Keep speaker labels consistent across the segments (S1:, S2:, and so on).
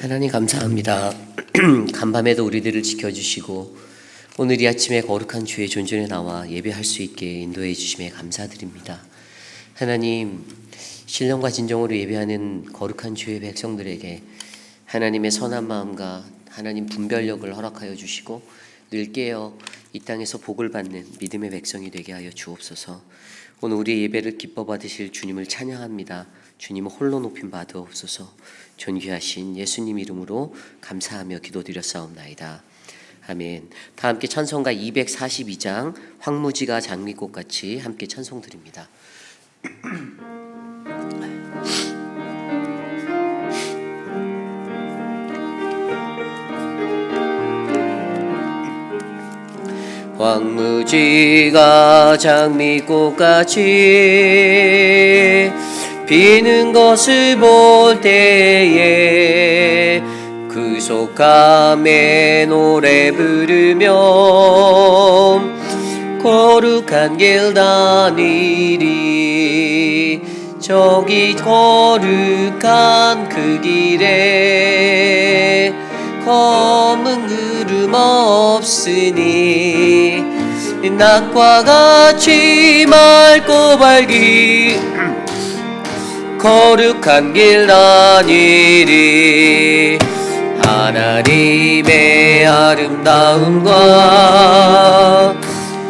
S1: 하나님 감사합니다. 간밤에도 우리들을 지켜주시고 오늘 이 아침에 거룩한 주의 존전에 나와 예배할 수 있게 인도해 주심에 감사드립니다. 하나님, 신령과 진정으로 예배하는 거룩한 주의 백성들에게 하나님의 선한 마음과 하나님 분별력을 허락하여 주시고 늘 깨어 이 땅에서 복을 받는 믿음의 백성이 되게 하여 주옵소서. 오늘 우리의 예배를 기뻐 받으실 주님을 찬양합니다. 주님을 홀로 높임 받으옵소서. 존귀하신 예수님 이름으로 감사하며 기도드렸사옵나이다. 아멘. 다 함께 찬송가 242장 황무지가 장미꽃같이 함께 찬송 드립니다. 황무지가 장미꽃같이 피는 것을 볼 때에 구속함에 노래 부르며 거룩한 길 다니리. 저기 거룩한 그 길에 검은 구름 없으니 낮과 같이 맑고 밝이 거룩한 길 다니리. 하나님의 아름다움과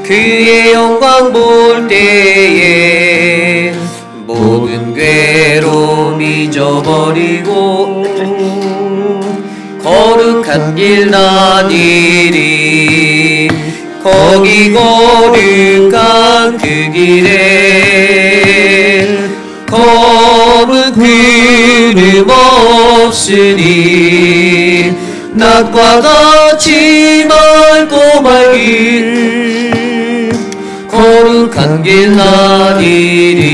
S1: 그의 영광 볼 때에 모든 괴로움 잊어버리고 거룩한 길 다니리. 거기 거룩한 그 길에 검은 구름 없으니 낮과 같이 맑고 밝은 거룩한 길 다니리.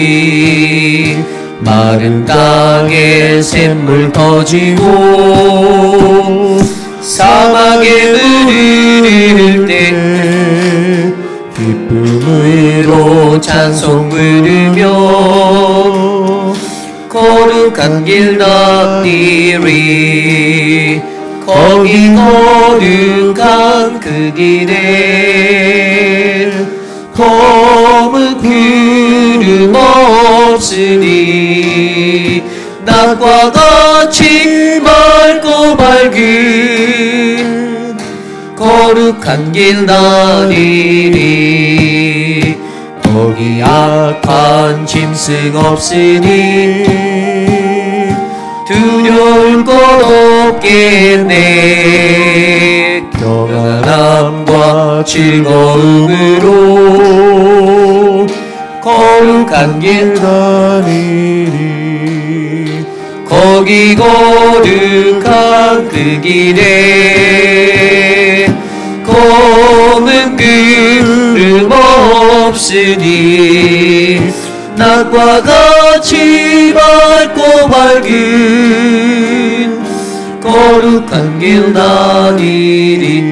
S1: 마른 땅에 샘물 터지고 사막에 물을 때 기쁨으로 찬송 부르며 거룩한 길 다니리. 거기 거룩한 그 길에 검은 구름 없으니 낮과 같이 맑고 밝은 거룩한 길 다니리. 거기 악한 짐승 없으니 두려울 것 없겠네. 평안함과 즐거움으로 거룩한 길 다니리. 거기 거룩한 그 길에 검은 구름 없으니 낮과 같이 맑고 밝은 거룩한 길 다니리.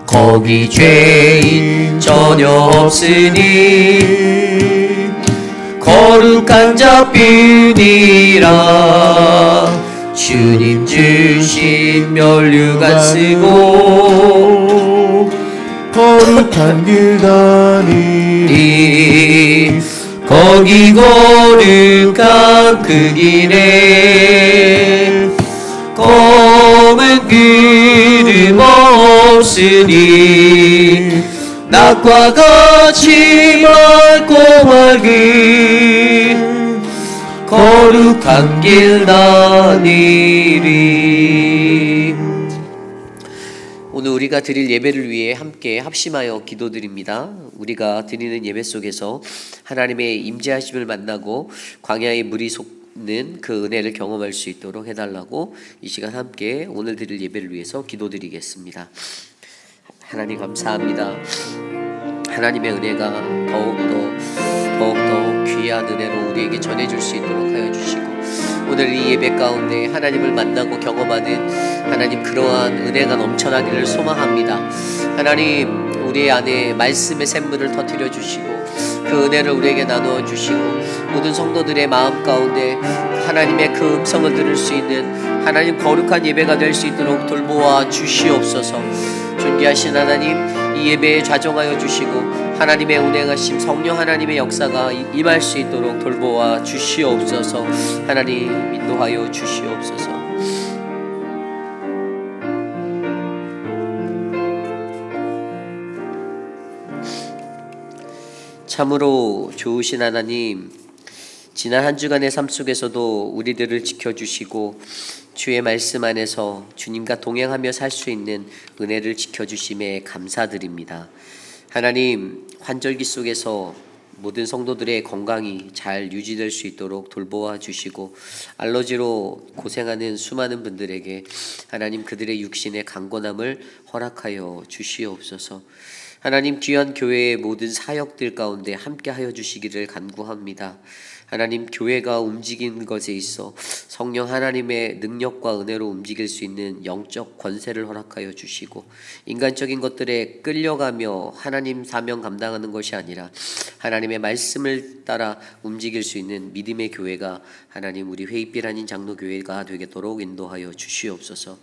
S1: 거기 죄인 전혀 없으니 거룩한 자뿐이라. 주님 주신 면류관 쓰고
S2: 거룩한 길 다니리.
S1: 거기 거룩한 그 길에 검은 구름 없으니 낮과 같이 맑고 밝은 거룩한 길 다니리. 오늘 우리가 드릴 예배를 위해 함께 합심하여 기도드립니다. 우리가 드리는 예배 속에서 하나님의 임재하심을 만나고 광야의 물이 솟는 그 은혜를 경험할 수 있도록 해달라고 이 시간 함께 오늘 드릴 예배를 위해서 기도드리겠습니다. 하나님 감사합니다. 하나님의 은혜가 더욱더 귀한 은혜로 우리에게 전해줄 수 있도록 하여 주시고 오늘 이 예배 가운데 하나님을 만나고 경험하는 하나님 그러한 은혜가 넘쳐나기를 소망합니다. 하나님 우리 안에 말씀의 샘물을 터뜨려 주시고 그 은혜를 우리에게 나누어 주시고 모든 성도들의 마음 가운데 하나님의 그 음성을 들을 수 있는 하나님 거룩한 예배가 될 수 있도록 돌보아 주시옵소서. 존귀하신 하나님, 이 예배에 좌정하여 주시고 하나님의 운행하심 성령 하나님의 역사가 임할 수 있도록 돌보아 주시옵소서. 하나님 인도하여 주시옵소서. 참으로 좋으신 하나님, 지난 한 주간의 삶 속에서도 우리들을 지켜주시고 주의 말씀 안에서 주님과 동행하며 살 수 있는 은혜를 지켜주심에 감사드립니다. 하나님, 환절기 속에서 모든 성도들의 건강이 잘 유지될 수 있도록 돌보아 주시고 알러지로 고생하는 수많은 분들에게 하나님 그들의 육신의 강건함을 허락하여 주시옵소서. 하나님, 귀한 교회의 모든 사역들 가운데 함께하여 주시기를 간구합니다. 하나님, 교회가 움직이는 것에 있어 성령 하나님의 능력과 은혜로 움직일 수 있는 영적 권세를 허락하여 주시고 인간적인 것들에 끌려가며 하나님 사명 감당하는 것이 아니라 하나님의 말씀을 따라 움직일 수 있는 믿음의 교회가 하나님 우리 회의빛 아닌 장로교회가 되도록 인도하여 주시옵소서.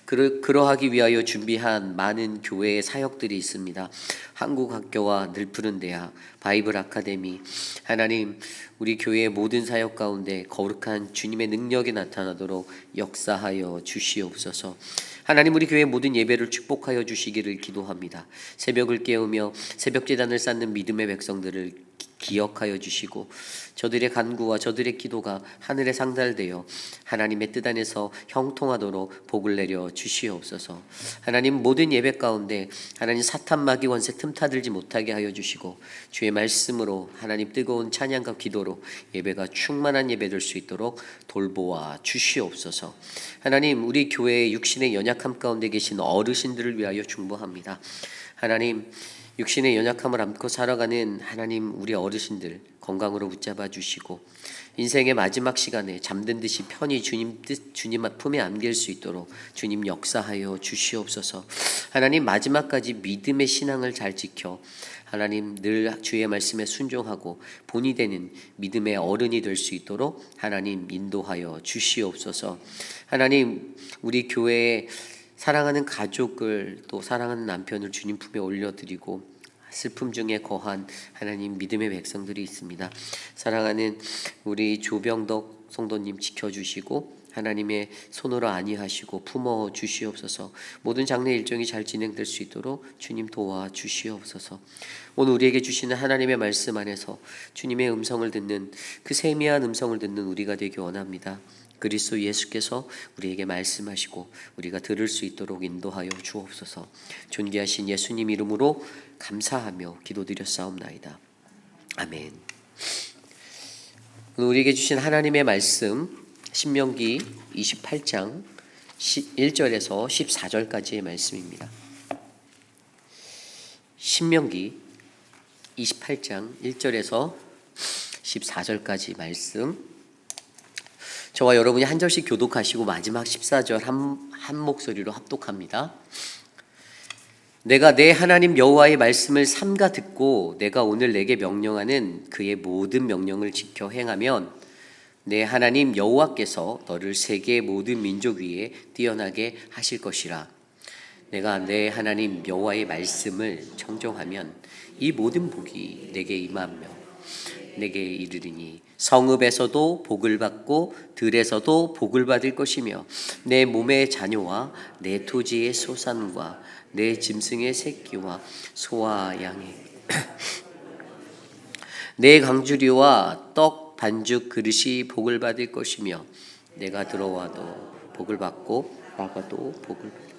S1: 그러하기 위하여 준비한 많은 교회의 사역들이 있습니다. 한국학교와 늘푸른대학, 바이블 아카데미, 하나님 우리 교회의 모든 사역 가운데 거룩한 주님의 능력이 나타나도록 역사하여 주시옵소서. 하나님, 우리 교회의 모든 예배를 축복하여 주시기를 기도합니다. 새벽을 깨우며 새벽제단을 쌓는 믿음의 백성들을 기억하여 주시고 저들의 간구와 저들의 기도가 하늘에 상달되어 하나님의 뜻 안에서 형통하도록 복을 내려 주시옵소서. 하나님, 모든 예배 가운데 하나님 사탄 마귀 원세 틈타들지 못하게 하여 주시고 주의 말씀으로 하나님 뜨거운 찬양과 기도로 예배가 충만한 예배 될 수 있도록 돌보아 주시옵소서. 하나님, 우리 교회의 육신의 연약함 가운데 계신 어르신들을 위하여 중보합니다. 하나님, 육신의 연약함을 안고 살아가는 하나님 우리 어르신들 건강으로 붙잡아 주시고 인생의 마지막 시간에 잠든 듯이 편히 주님 품에 안길 수 있도록 주님 역사하여 주시옵소서. 하나님, 마지막까지 믿음의 신앙을 잘 지켜 하나님 늘 주의 말씀에 순종하고 본이 되는 믿음의 어른이 될 수 있도록 하나님 인도하여 주시옵소서. 하나님, 우리 교회에 사랑하는 가족을 또 사랑하는 남편을 주님 품에 올려드리고 슬픔 중에 거한 하나님 믿음의 백성들이 있습니다. 사랑하는 우리 조병덕 성도님 지켜주시고 하나님의 손으로 안위하시고 품어 주시옵소서. 모든 장례 일정이 잘 진행될 수 있도록 주님 도와 주시옵소서. 오늘 우리에게 주시는 하나님의 말씀 안에서 주님의 음성을 듣는 그 세미한 음성을 듣는 우리가 되기 원합니다. 그리스도 예수께서 우리에게 말씀하시고 우리가 들을 수 있도록 인도하여 주옵소서. 존귀하신 예수님 이름으로 감사하며 기도드렸사옵나이다. 아멘. 오늘 우리에게 주신 하나님의 말씀 신명기 28장 1절에서 14절까지의 말씀입니다. 신명기 28장 1절에서 14절까지 말씀, 저와 여러분이 한 절씩 교독하시고 마지막 14절 한 목소리로 합독합니다. 내가 내 하나님 여호와의 말씀을 삼가 듣고 내가 오늘 내게 명령하는 그의 모든 명령을 지켜 행하면 내 하나님 여호와께서 너를 세계의 모든 민족 위에 뛰어나게 하실 것이라. 내가 내 하나님 여호와의 말씀을 청종하면 이 모든 복이 내게 임하며 내게 이르리니 성읍에서도 복을 받고 들에서도 복을 받을 것이며 내 몸의 자녀와 내 토지의 소산과 내 짐승의 새끼와 소와 양의 내 강주리와 떡 반죽 그릇이 복을 받을 것이며 내가 들어와도 복을 받고 나가도 복을 받을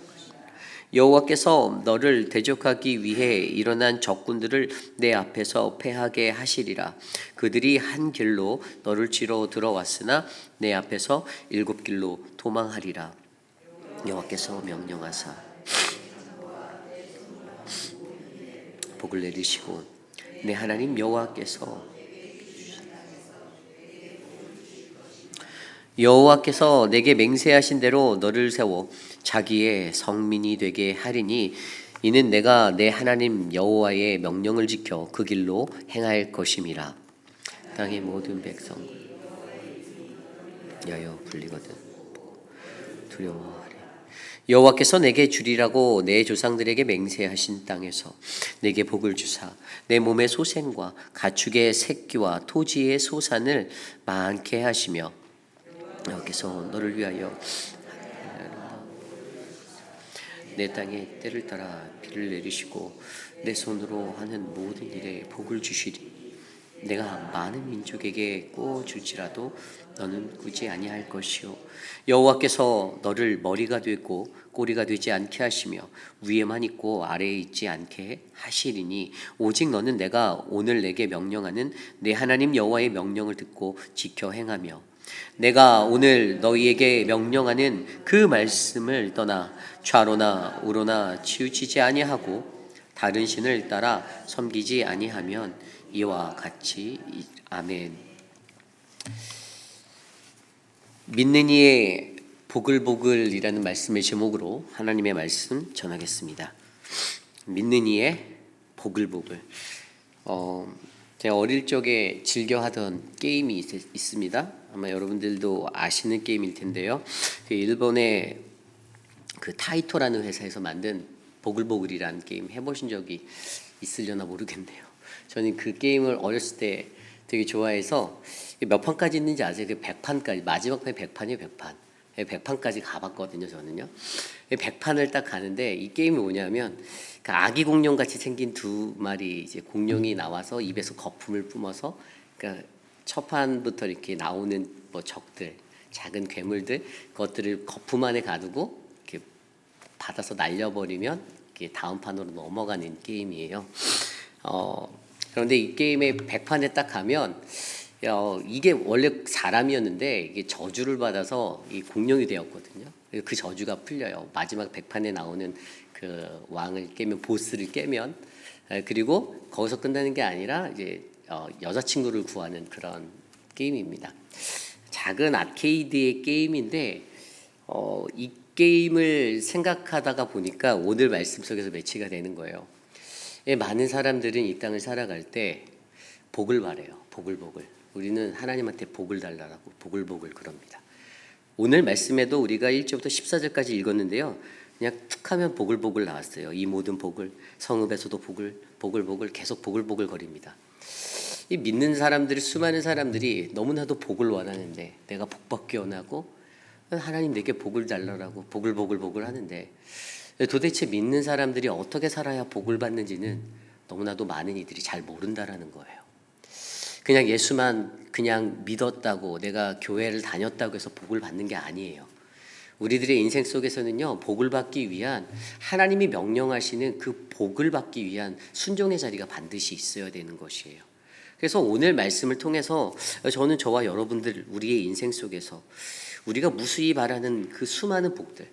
S1: 여호와께서 너를 대적하기 위해 일어난 적군들을 내 앞에서 패하게 하시리라. 그들이 한 길로 너를 치러 들어왔으나 내 앞에서 7길로 도망하리라. 여호와께서 명령하사 복을 내리시고 내 하나님 여호와께서 내게 맹세하신 대로 너를 세워 자기의 성민이 되게 하리니 이는 내가 내 하나님 여호와의 명령을 지켜 그 길로 행할 것임이라. 땅의 모든 백성 여여 불리거든 두려워하리. 여호와께서 내게 주리라고 내 조상들에게 맹세하신 땅에서 내게 복을 주사 내 몸의 소생과 가축의 새끼와 토지의 소산을 많게 하시며 여호와께서 너를 위하여 내 땅에 때를 따라 비를 내리시고 내 손으로 하는 모든 일에 복을 주시리. 내가 많은 민족에게 꾸어 줄지라도 너는 꾸지 아니할 것이요 여호와께서 너를 머리가 되고 꼬리가 되지 않게 하시며 위에만 있고 아래에 있지 않게 하시리니 오직 너는 내가 오늘 내게 명령하는 내 하나님 여호와의 명령을 듣고 지켜 행하며 내가 오늘 너희에게 명령하는 그 말씀을 떠나 좌로나 우로나 치우치지 아니하고 다른 신을 따라 섬기지 아니하면 이와 같이. 아멘. 믿는 이의 보글보글이라는 말씀의 제목으로 하나님의 말씀 전하겠습니다. 믿는 이의 보글보글. 제가 어릴 적에 즐겨 하던 게임이 있습니다. 아마 여러분들도 아시는 게임일 텐데요. 그 일본의 그 타이토라는 회사에서 만든 보글보글이라는 게임 해보신 적이 있으려나 모르겠네요. 저는 그 게임을 어렸을 때 되게 좋아해서 몇 판까지 있는지 아세요? 그 100판까지, 마지막 판이 100판이에요. 100판. 100판까지 가봤거든요. 저는요. 100판을 딱 가는데 이 게임이 뭐냐면 그 아기 공룡 같이 생긴 두 마리 이제 공룡이 나와서 입에서 거품을 뿜어서 그러니까 첫 판부터 이렇게 나오는 뭐 적들, 작은 괴물들 그것들을 거품 안에 가두고 이렇게 받아서 날려버리면 이렇게 다음 판으로 넘어가는 게임이에요. 그런데 이 게임의 100판에 딱 가면 이게 원래 사람이었는데 이게 저주를 받아서 이 공룡이 되었거든요. 그 저주가 풀려요. 마지막 100판에 나오는 그 왕을 깨면, 보스를 깨면. 그리고 거기서 끝나는 게 아니라 이제 여자친구를 구하는 그런 게임입니다. 작은 아케이드의 게임인데 이 게임을 생각하다가 보니까 오늘 말씀 속에서 매치가 되는 거예요. 많은 사람들은 이 땅을 살아갈 때 복을 바래요. 보글보글. 우리는 하나님한테 복을 달라고 보글보글 그럽니다. 오늘 말씀에도 우리가 1절부터 14절까지 읽었는데요. 그냥 툭 하면 보글보글 나왔어요. 이 모든 복을, 성읍에서도 보글보글 계속 보글보글 거립니다. 이 믿는 사람들이, 수많은 사람들이 너무나도 복을 원하는데 내가 복받기 원하고 하나님 내게 복을 달라고 보글보글 하는데 도대체 믿는 사람들이 어떻게 살아야 복을 받는지는 너무나도 많은 이들이 잘 모른다라는 거예요. 그냥 예수만 그냥 믿었다고 내가 교회를 다녔다고 해서 복을 받는 게 아니에요. 우리들의 인생 속에서는요, 복을 받기 위한 하나님이 명령하시는 그 복을 받기 위한 순종의 자리가 반드시 있어야 되는 것이에요. 그래서 오늘 말씀을 통해서 저는 저와 여러분들 우리의 인생 속에서 우리가 무수히 바라는 그 수많은 복들,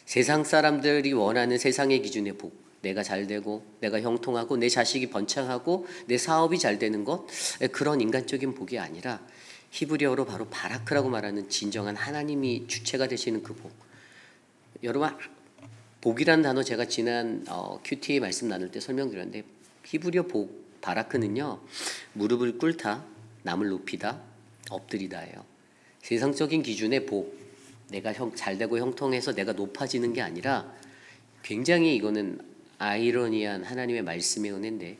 S1: 세상 사람들이 원하는 세상의 기준의 복, 내가 잘 되고 내가 형통하고 내 자식이 번창하고 내 사업이 잘 되는 것, 그런 인간적인 복이 아니라 히브리어로 바로 바라크라고 말하는 진정한 하나님이 주체가 되시는 그 복. 여러분, 복이라는 단어 제가 지난 QTA 말씀 나눌 때 설명드렸는데 히브리어 복, 바라크는요, 무릎을 꿇다, 남을 높이다, 엎드리다예요. 세상적인 기준의 복, 내가 잘 되고 형통해서 내가 높아지는 게 아니라 굉장히 이거는 아이러니한 하나님의 말씀의 은혜인데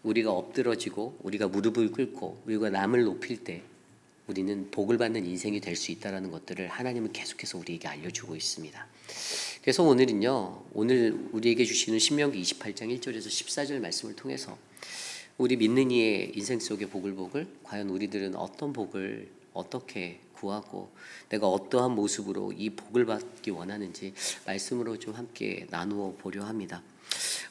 S1: 우리가 엎드러지고 우리가 무릎을 꿇고 우리가 남을 높일 때 우리는 복을 받는 인생이 될 수 있다는 것들을 하나님은 계속해서 우리에게 알려주고 있습니다. 그래서 오늘은요, 오늘 우리에게 주시는 신명기 28장 1절에서 14절 말씀을 통해서 우리 믿는 이의 인생 속의 복을 과연 우리들은 어떤 복을 어떻게 구하고 내가 어떠한 모습으로 이 복을 받기 원하는지 말씀으로 좀 함께 나누어 보려 합니다.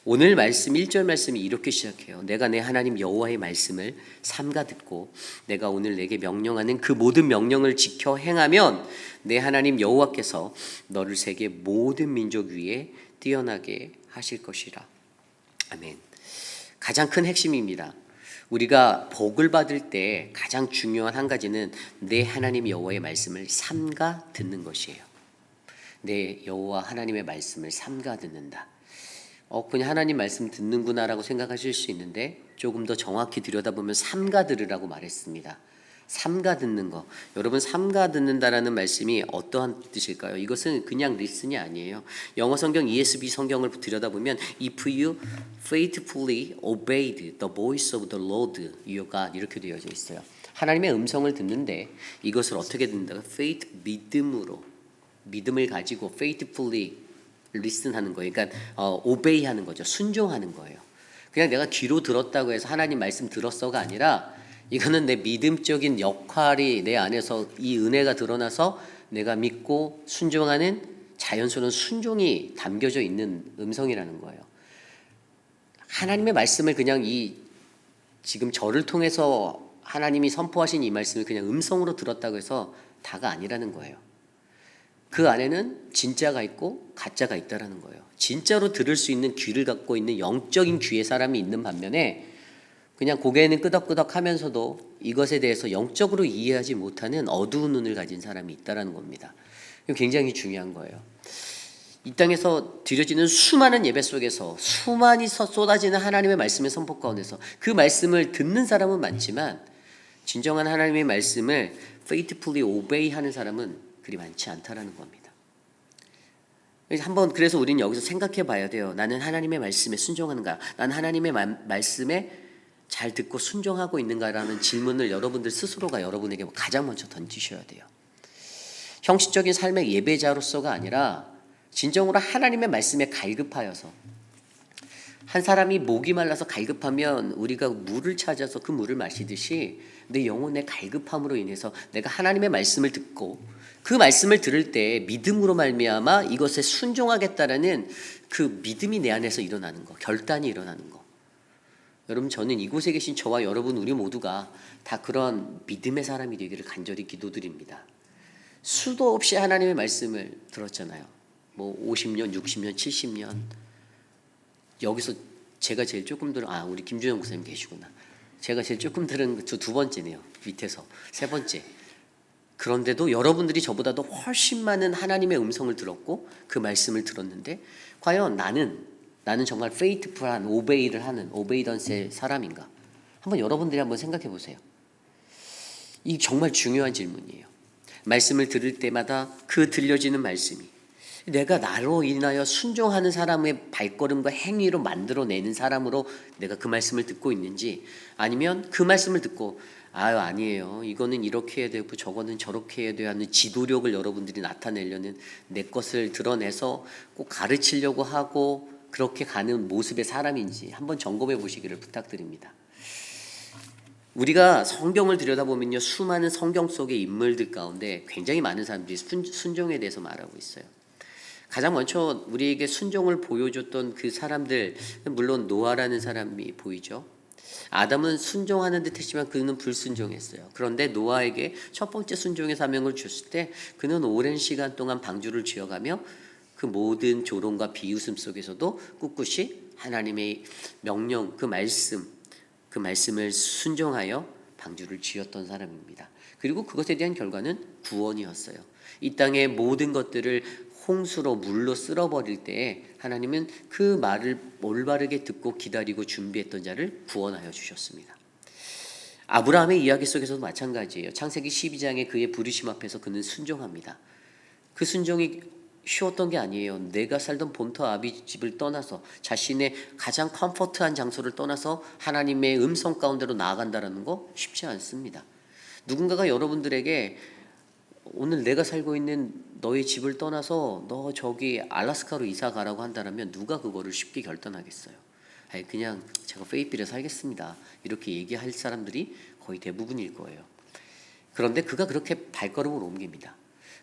S1: 오늘 말씀 1절 말씀이 이렇게 시작해요. 내가 내 하나님 여호와의 말씀을 삼가 듣고 내가 오늘 내게 명령하는 그 모든 명령을 지켜 행하면 내 하나님 여호와께서 너를 세계 모든 민족 위에 뛰어나게 하실 것이라. 아멘. 가장 큰 핵심입니다. 우리가 복을 받을 때 가장 중요한 한 가지는 내 하나님 여호와의 말씀을 삼가 듣는 것이에요. 내 여호와 하나님의 말씀을 삼가 듣는다. 그냥 하나님 말씀 듣는구나라고 생각하실 수 있는데 조금 더 정확히 들여다보면 삼가 들으라고 말했습니다. 삼가 듣는 거. 여러분 삼가 듣는다라는 말씀이 어떠한 뜻일까요? 이것은 그냥 리슨이 아니에요. 영어 성경 ESV 성경을 들여다보면 If you faithfully obeyed the voice of the Lord your God 이렇게 되어져 있어요. 하나님의 음성을 듣는데 이것을 어떻게 듣는다? faith 믿음으로 믿음을 가지고 faithfully listen하는 거예요. 그러니까 obey하는 거죠. 순종하는 거예요. 그냥 내가 귀로 들었다고 해서 하나님 말씀 들었어가 아니라 이거는 내 믿음적인 역할이 내 안에서 이 은혜가 드러나서 내가 믿고 순종하는 자연스러운 순종이 담겨져 있는 음성이라는 거예요. 하나님의 말씀을 그냥 지금 저를 통해서 하나님이 선포하신 이 말씀을 그냥 음성으로 들었다고 해서 다가 아니라는 거예요. 그 안에는 진짜가 있고 가짜가 있다라는 거예요. 진짜로 들을 수 있는 귀를 갖고 있는 영적인 귀의 사람이 있는 반면에 그냥 고개는 끄덕끄덕 하면서도 이것에 대해서 영적으로 이해하지 못하는 어두운 눈을 가진 사람이 있다라는 겁니다. 굉장히 중요한 거예요. 이 땅에서 드려지는 수많은 예배 속에서 수많이 쏟아지는 하나님의 말씀의 선포 가운데서 그 말씀을 듣는 사람은 많지만 진정한 하나님의 말씀을 faithfully obey 하는 사람은 그리 많지 않다라는 겁니다. 그래서 우리는 여기서 생각해 봐야 돼요. 나는 하나님의 말씀에 순종하는가? 나는 하나님의 말씀에 잘 듣고 순종하고 있는가라는 질문을 여러분들 스스로가 여러분에게 가장 먼저 던지셔야 돼요. 형식적인 삶의 예배자로서가 아니라 진정으로 하나님의 말씀에 갈급하여서 한 사람이 목이 말라서 갈급하면 우리가 물을 찾아서 그 물을 마시듯이 내 영혼의 갈급함으로 인해서 내가 하나님의 말씀을 듣고 그 말씀을 들을 때 믿음으로 말미암아 이것에 순종하겠다라는 그 믿음이 내 안에서 일어나는 거, 결단이 일어나는 거. 여러분 저는 이곳에 계신 저와 여러분 우리 모두가 다 그런 믿음의 사람이 되기를 간절히 기도드립니다. 수도 없이 하나님의 말씀을 들었잖아요. 50년, 60년, 70년. 여기서 제가 제일 조금 들은 우리 김주영 목사님 계시구나. 제가 제일 조금 들은 두 번째네요. 밑에서 세 번째. 그런데도 여러분들이 저보다도 훨씬 많은 하나님의 음성을 들었고 그 말씀을 들었는데 과연 나는 정말 faithful한 obey를 하는 obeidance의 사람인가? 한번 여러분들이 한번 생각해 보세요. 이 정말 중요한 질문이에요. 말씀을 들을 때마다 그 들려지는 말씀이 내가 나로 인하여 순종하는 사람의 발걸음과 행위로 만들어내는 사람으로 내가 그 말씀을 듣고 있는지 아니면 그 말씀을 듣고 아니에요. 이거는 이렇게 해야 되고 저거는 저렇게 해야 돼야 하는 지도력을 여러분들이 나타내려는 내 것을 드러내서 꼭 가르치려고 하고 그렇게 가는 모습의 사람인지 한번 점검해 보시기를 부탁드립니다. 우리가 성경을 들여다보면요. 수많은 성경 속의 인물들 가운데 굉장히 많은 사람들이 순종에 대해서 말하고 있어요. 가장 먼저 우리에게 순종을 보여줬던 그 사람들, 물론 노아라는 사람이 보이죠. 아담은 순종하는 듯 했지만 그는 불순종했어요. 그런데 노아에게 첫 번째 순종의 사명을 줬을 때 그는 오랜 시간 동안 방주를 지어가며 그 모든 조롱과 비웃음 속에서도 꿋꿋이 하나님의 명령, 그 말씀을 순종하여 방주를 지었던 사람입니다. 그리고 그것에 대한 결과는 구원이었어요. 이 땅의 모든 것들을 홍수로 물로 쓸어버릴 때에 하나님은 그 말을 올바르게 듣고 기다리고 준비했던 자를 구원하여 주셨습니다. 아브라함의 이야기 속에서도 마찬가지예요. 창세기 12장에 그의 부르심 앞에서 그는 순종합니다. 그 순종이 쉬웠던 게 아니에요. 내가 살던 본토 아비 집을 떠나서 자신의 가장 컴포트한 장소를 떠나서 하나님의 음성 가운데로 나아간다는 거 쉽지 않습니다. 누군가가 여러분들에게 오늘 내가 살고 있는 너의 집을 떠나서 너 저기 알라스카로 이사 가라고 한다면 누가 그거를 쉽게 결단하겠어요? 그냥 제가 페이필에 살겠습니다. 이렇게 얘기할 사람들이 거의 대부분일 거예요. 그런데 그가 그렇게 발걸음을 옮깁니다.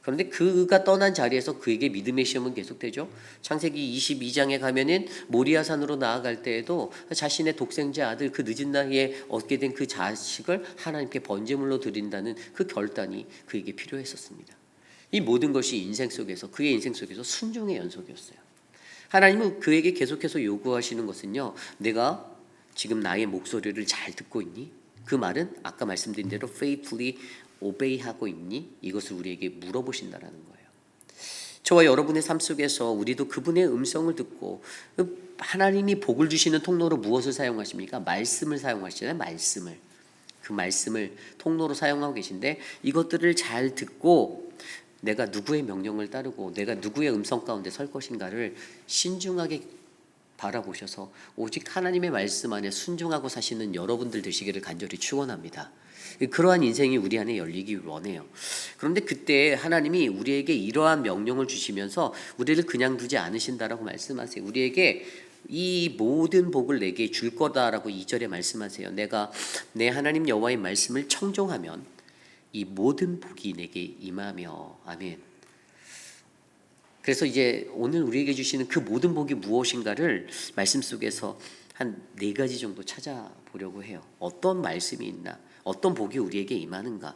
S1: 그런데 그가 떠난 자리에서 그에게 믿음의 시험은 계속되죠. 창세기 22장에 가면은 모리아산으로 나아갈 때에도 자신의 독생자 아들 그 늦은 나이에 얻게 된 그 자식을 하나님께 번제물로 드린다는 그 결단이 그에게 필요했었습니다. 이 모든 것이 그의 인생 속에서 순종의 연속이었어요. 하나님은 그에게 계속해서 요구하시는 것은요. 내가 지금 나의 목소리를 잘 듣고 있니? 그 말은 아까 말씀드린 대로 faithfully obey하고 있니? 이것을 우리에게 물어보신다라는 거예요. 저와 여러분의 삶 속에서 우리도 그분의 음성을 듣고 하나님이 복을 주시는 통로로 무엇을 사용하십니까? 말씀을 사용하시잖아요. 말씀을. 그 말씀을 통로로 사용하고 계신데 이것들을 잘 듣고 내가 누구의 명령을 따르고 내가 누구의 음성 가운데 설 것인가를 신중하게 바라보셔서 오직 하나님의 말씀 안에 순종하고 사시는 여러분들 되시기를 간절히 축원합니다. 그러한 인생이 우리 안에 열리기 원해요. 그런데 그때 하나님이 우리에게 이러한 명령을 주시면서 우리를 그냥 두지 않으신다라고 말씀하세요. 우리에게 이 모든 복을 내게 줄 거다라고 2절에 말씀하세요. 내가 내 하나님 여호와의 말씀을 청종하면 이 모든 복이 내게 임하며. 아멘. 그래서 이제 오늘 우리에게 주시는 그 모든 복이 무엇인가를 말씀 속에서 한 4가지 정도 찾아보려고 해요. 어떤 말씀이 있나? 어떤 복이 우리에게 임하는가?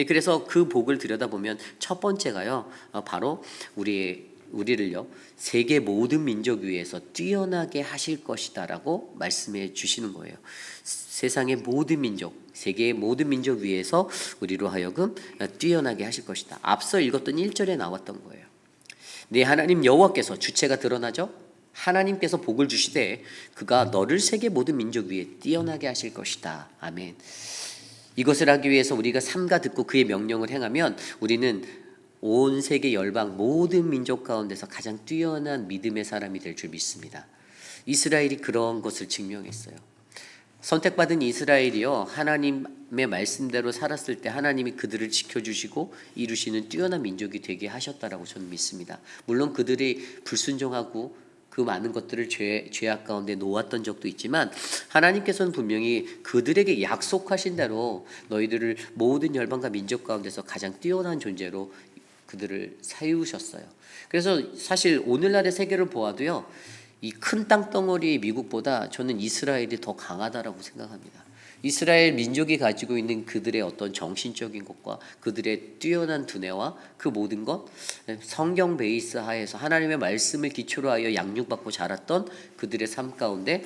S1: 그래서 그 복을 들여다보면 첫 번째가요, 바로 우리를요 세계 모든 민족 위에서 뛰어나게 하실 것이다라고 말씀해 주시는 거예요. 세상의 모든 민족, 세계의 모든 민족 위에서 우리로 하여금 뛰어나게 하실 것이다. 앞서 읽었던 1절에 나왔던 거예요. 네 하나님 여호와께서, 주체가 드러나죠. 하나님께서 복을 주시되 그가 너를 세계 모든 민족 위에 뛰어나게 하실 것이다. 아멘. 이것을 하기 위해서 우리가 삼가 듣고 그의 명령을 행하면 우리는 온 세계 열방 모든 민족 가운데서 가장 뛰어난 믿음의 사람이 될 줄 믿습니다. 이스라엘이 그런 것을 증명했어요. 선택받은 이스라엘이요 하나님의 말씀대로 살았을 때 하나님이 그들을 지켜주시고 이루시는 뛰어난 민족이 되게 하셨다라고 저는 믿습니다. 물론 그들이 불순종하고 그 많은 것들을 죄악 가운데 놓았던 적도 있지만 하나님께서는 분명히 그들에게 약속하신 대로 너희들을 모든 열방과 민족 가운데서 가장 뛰어난 존재로 그들을 세우셨어요. 그래서 사실 오늘날의 세계를 보아도요 이 큰 땅덩어리의 미국보다 저는 이스라엘이 더 강하다라고 생각합니다. 이스라엘 민족이 가지고 있는 그들의 어떤 정신적인 것과 그들의 뛰어난 두뇌와 그 모든 것, 성경 베이스 하에서 하나님의 말씀을 기초로 하여 양육받고 자랐던 그들의 삶 가운데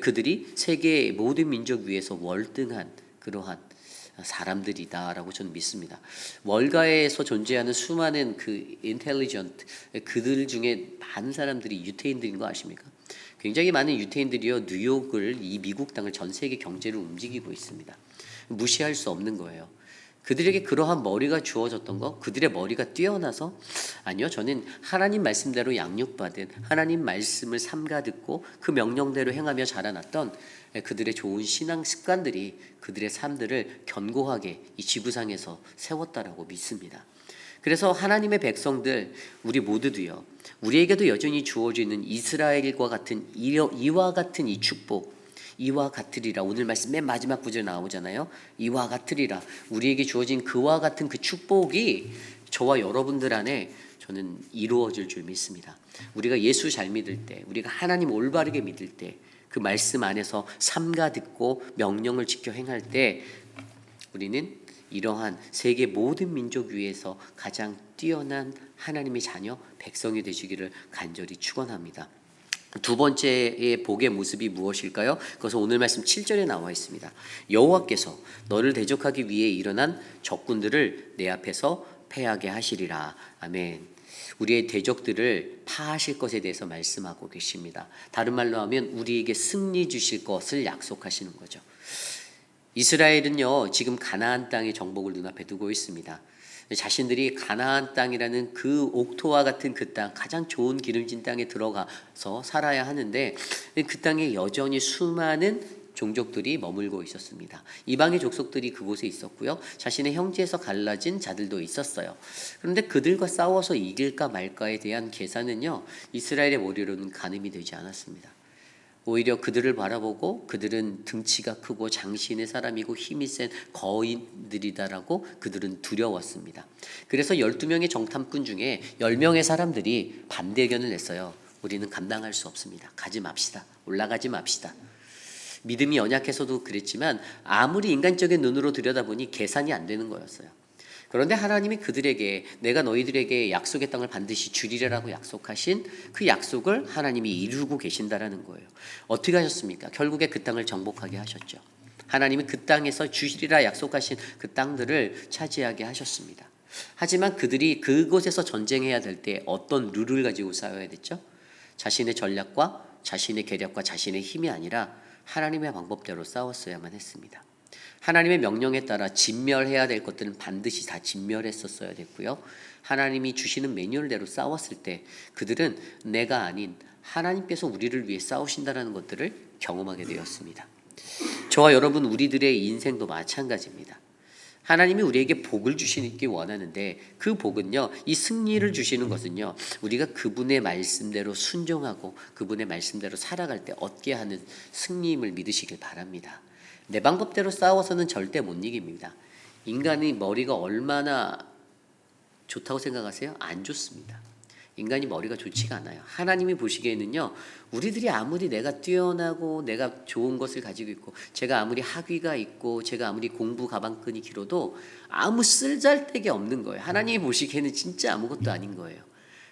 S1: 그들이 세계의 모든 민족 위에서 월등한 그러한 사람들이다라고 저는 믿습니다. 월가에서 존재하는 수많은 그 인텔리전트 그들 중에 많은 사람들이 유태인들인 거 아십니까? 굉장히 많은 유태인들이요 뉴욕을, 이 미국 땅을, 전 세계 경제를 움직이고 있습니다. 무시할 수 없는 거예요. 그들에게 그러한 머리가 주어졌던 거, 그들의 머리가 뛰어나서, 아니요, 저는 하나님 말씀대로 양육받은, 하나님 말씀을 삼가 듣고 그 명령대로 행하며 자라났던 그들의 좋은 신앙 습관들이 그들의 삶들을 견고하게 이 지구상에서 세웠다라고 믿습니다. 그래서 하나님의 백성들, 우리 모두도요 우리에게도 여전히 주어지는 이스라엘과 같은 이와 같은 이 축복, 이와 같으리라. 오늘 말씀 맨 마지막 구절 나오잖아요. 이와 같으리라. 우리에게 주어진 그와 같은 그 축복이 저와 여러분들 안에 저는 이루어질 줄 믿습니다. 우리가 예수 잘 믿을 때, 우리가 하나님 올바르게 믿을 때, 그 말씀 안에서 삼가 듣고 명령을 지켜 행할 때 우리는 이러한 세계 모든 민족 위에서 가장 뛰어난 하나님의 자녀, 백성이 되시기를 간절히 축원합니다. 두 번째의 복의 모습이 무엇일까요? 그것은 오늘 말씀 7절에 나와 있습니다. 여호와께서 너를 대적하기 위해 일어난 적군들을 내 앞에서 패하게 하시리라. 아멘. 우리의 대적들을 파하실 것에 대해서 말씀하고 계십니다. 다른 말로 하면 우리에게 승리 주실 것을 약속하시는 거죠. 이스라엘은요 지금 가나안 땅의 정복을 눈앞에 두고 있습니다. 자신들이 가나안 땅이라는 그 옥토와 같은 그 땅, 가장 좋은 기름진 땅에 들어가서 살아야 하는데 그 땅에 여전히 수많은 종족들이 머물고 있었습니다. 이방의 족속들이 그곳에 있었고요. 자신의 형제에서 갈라진 자들도 있었어요. 그런데 그들과 싸워서 이길까 말까에 대한 계산은요 이스라엘의 머리로는 가늠이 되지 않았습니다. 오히려 그들을 바라보고 그들은 등치가 크고 장신의 사람이고 힘이 센 거인들이다라고 그들은 두려웠습니다. 그래서 12명의 정탐꾼 중에 10명의 사람들이 반대 의견을 냈어요. 우리는 감당할 수 없습니다. 가지 맙시다. 올라가지 맙시다. 믿음이 연약해서도 그랬지만 아무리 인간적인 눈으로 들여다보니 계산이 안 되는 거였어요. 그런데 하나님이 그들에게 내가 너희들에게 약속의 땅을 반드시 주리라고 약속하신 그 약속을 하나님이 이루고 계신다라는 거예요. 어떻게 하셨습니까? 결국에 그 땅을 정복하게 하셨죠. 하나님이 그 땅에서 주시리라 약속하신 그 땅들을 차지하게 하셨습니다. 하지만 그들이 그곳에서 전쟁해야 될 때 어떤 룰을 가지고 싸워야 됐죠? 자신의 전략과 자신의 계략과 자신의 힘이 아니라 하나님의 방법대로 싸웠어야만 했습니다. 하나님의 명령에 따라 진멸해야 될 것들은 반드시 다 진멸했었어야 됐고요. 하나님이 주시는 매뉴얼대로 싸웠을 때 그들은 내가 아닌 하나님께서 우리를 위해 싸우신다는 것들을 경험하게 되었습니다. 저와 여러분 우리들의 인생도 마찬가지입니다. 하나님이 우리에게 복을 주시기 원하는데 그 복은요, 이 승리를 주시는 것은요, 우리가 그분의 말씀대로 순종하고 그분의 말씀대로 살아갈 때 얻게 하는 승리임을 믿으시길 바랍니다. 내 방법대로 싸워서는 절대 못 이깁니다. 인간의 머리가 얼마나 좋다고 생각하세요? 안 좋습니다. 인간이 머리가 좋지가 않아요. 하나님이 보시기에는요, 우리들이 아무리 내가 뛰어나고 내가 좋은 것을 가지고 있고 제가 아무리 학위가 있고 제가 아무리 공부 가방끈이 길어도 아무 쓸잘데기 없는 거예요. 하나님이 보시기에는 진짜 아무것도 아닌 거예요.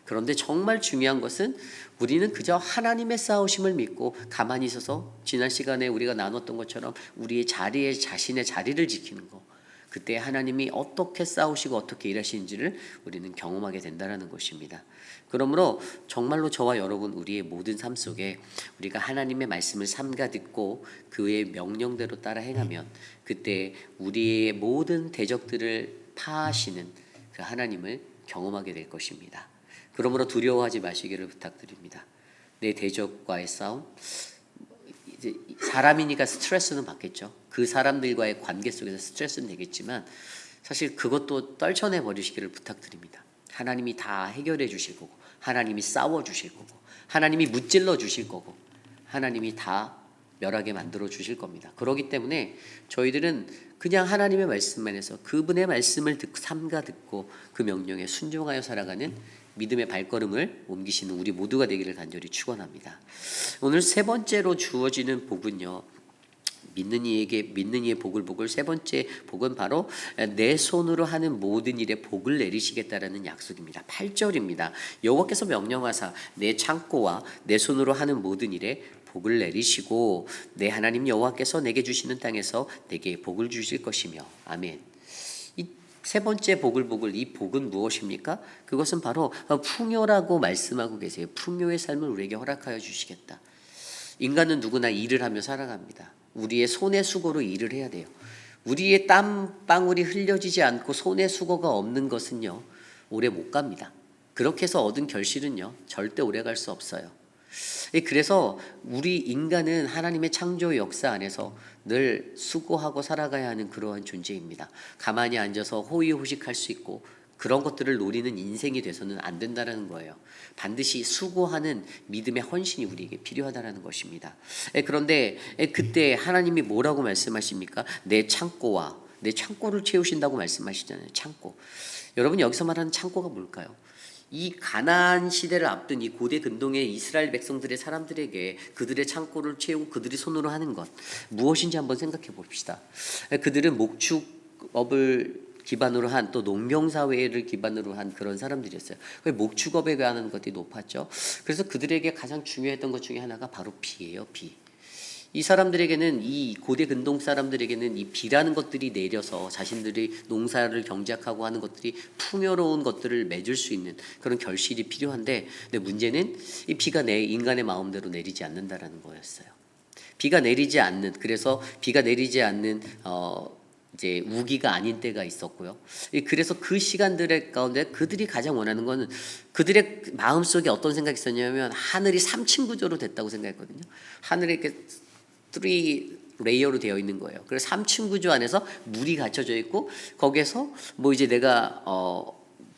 S1: 그런데 정말 중요한 것은 우리는 그저 하나님의 싸우심을 믿고 가만히 있어서 지난 시간에 우리가 나눴던 것처럼 우리의 자리에 자신의 자리를 지키는 거, 그때 하나님이 어떻게 싸우시고 어떻게 일하시는지를 우리는 경험하게 된다는 것입니다. 그러므로 정말로 저와 여러분 우리의 모든 삶 속에 우리가 하나님의 말씀을 삼가 듣고 그의 명령대로 따라 행하면 그때 우리의 모든 대적들을 파하시는 그 하나님을 경험하게 될 것입니다. 그러므로 두려워하지 마시기를 부탁드립니다. 내 대적과의 싸움, 이제 사람이니까 스트레스는 받겠죠. 그 사람들과의 관계 속에서 스트레스는 되겠지만 사실 그것도 떨쳐내 버리시기를 부탁드립니다. 하나님이 다 해결해 주실 거고 하나님이 싸워 주실 거고 하나님이 무찔러 주실 거고 하나님이 다 멸하게 만들어 주실 겁니다. 그렇기 때문에 저희들은 그냥 하나님의 말씀만 해서 그분의 말씀을 삼가 듣고 그 명령에 순종하여 살아가는 믿음의 발걸음을 옮기시는 우리 모두가 되기를 간절히 축원합니다. 오늘 세 번째로 주어지는 복은요, 믿는 이의 복을 세 번째 복은 바로 내 손으로 하는 모든 일에 복을 내리시겠다라는 약속입니다. 8절입니다. 여호와께서 명령하사 내 창고와 내 손으로 하는 모든 일에 복을 내리시고 내 하나님 여호와께서 내게 주시는 땅에서 내게 복을 주실 것이며. 아멘. 이 세 번째 복을 이 복은 무엇입니까? 그것은 바로 풍요라고 말씀하고 계세요. 풍요의 삶을 우리에게 허락하여 주시겠다. 인간은 누구나 일을 하며 살아갑니다. 우리의 손의 수고로 일을 해야 돼요. 우리의 땀방울이 흘려지지 않고 손의 수고가 없는 것은요, 오래 못 갑니다. 그렇게 해서 얻은 결실은요, 절대 오래 갈 수 없어요. 그래서 우리 인간은 하나님의 창조 역사 안에서 늘 수고하고 살아가야 하는 그러한 존재입니다. 가만히 앉아서 호의호식할 수 있고 그런 것들을 노리는 인생이 돼서는 안 된다는 거예요. 반드시 수고하는 믿음의 헌신이 우리에게 필요하다는 것입니다. 그런데 그때 하나님이 뭐라고 말씀하십니까? 내 창고와 내 창고를 채우신다고 말씀하시잖아요. 창고. 여러분 여기서 말하는 창고가 뭘까요? 이 가나안 시대를 앞둔 이 고대 근동의 이스라엘 백성들의 사람들에게 그들의 창고를 채우고 그들이 손으로 하는 것 무엇인지 한번 생각해 봅시다. 그들은 목축업을 기반으로 한 또 농경사회를 기반으로 한 그런 사람들이었어요. 목축업에 관한 것들이 높았죠. 그래서 그들에게 가장 중요했던 것 중에 하나가 바로 비예요. 비. 이 사람들에게는 이 고대 근동 사람들에게는 이 비라는 것들이 내려서 자신들이 농사를 경작하고 하는 것들이 풍요로운 것들을 맺을 수 있는 그런 결실이 필요한데, 근데 문제는 이 비가 내 인간의 마음대로 내리지 않는다라는 거였어요. 비가 내리지 않는, 그래서 비가 내리지 않는 이제 우기가 아닌 때가 있었고요. 그래서 그 시간들의 가운데 그들이 가장 원하는 거는 그들의 마음속에 어떤 생각이 있었냐면 하늘이 3층 구조로 됐다고 생각했거든요. 하늘에 이렇게 3 레이어로 되어 있는 거예요. 그래서 3층 구조 안에서 물이 갇혀져 있고 거기에서 뭐 이제 내가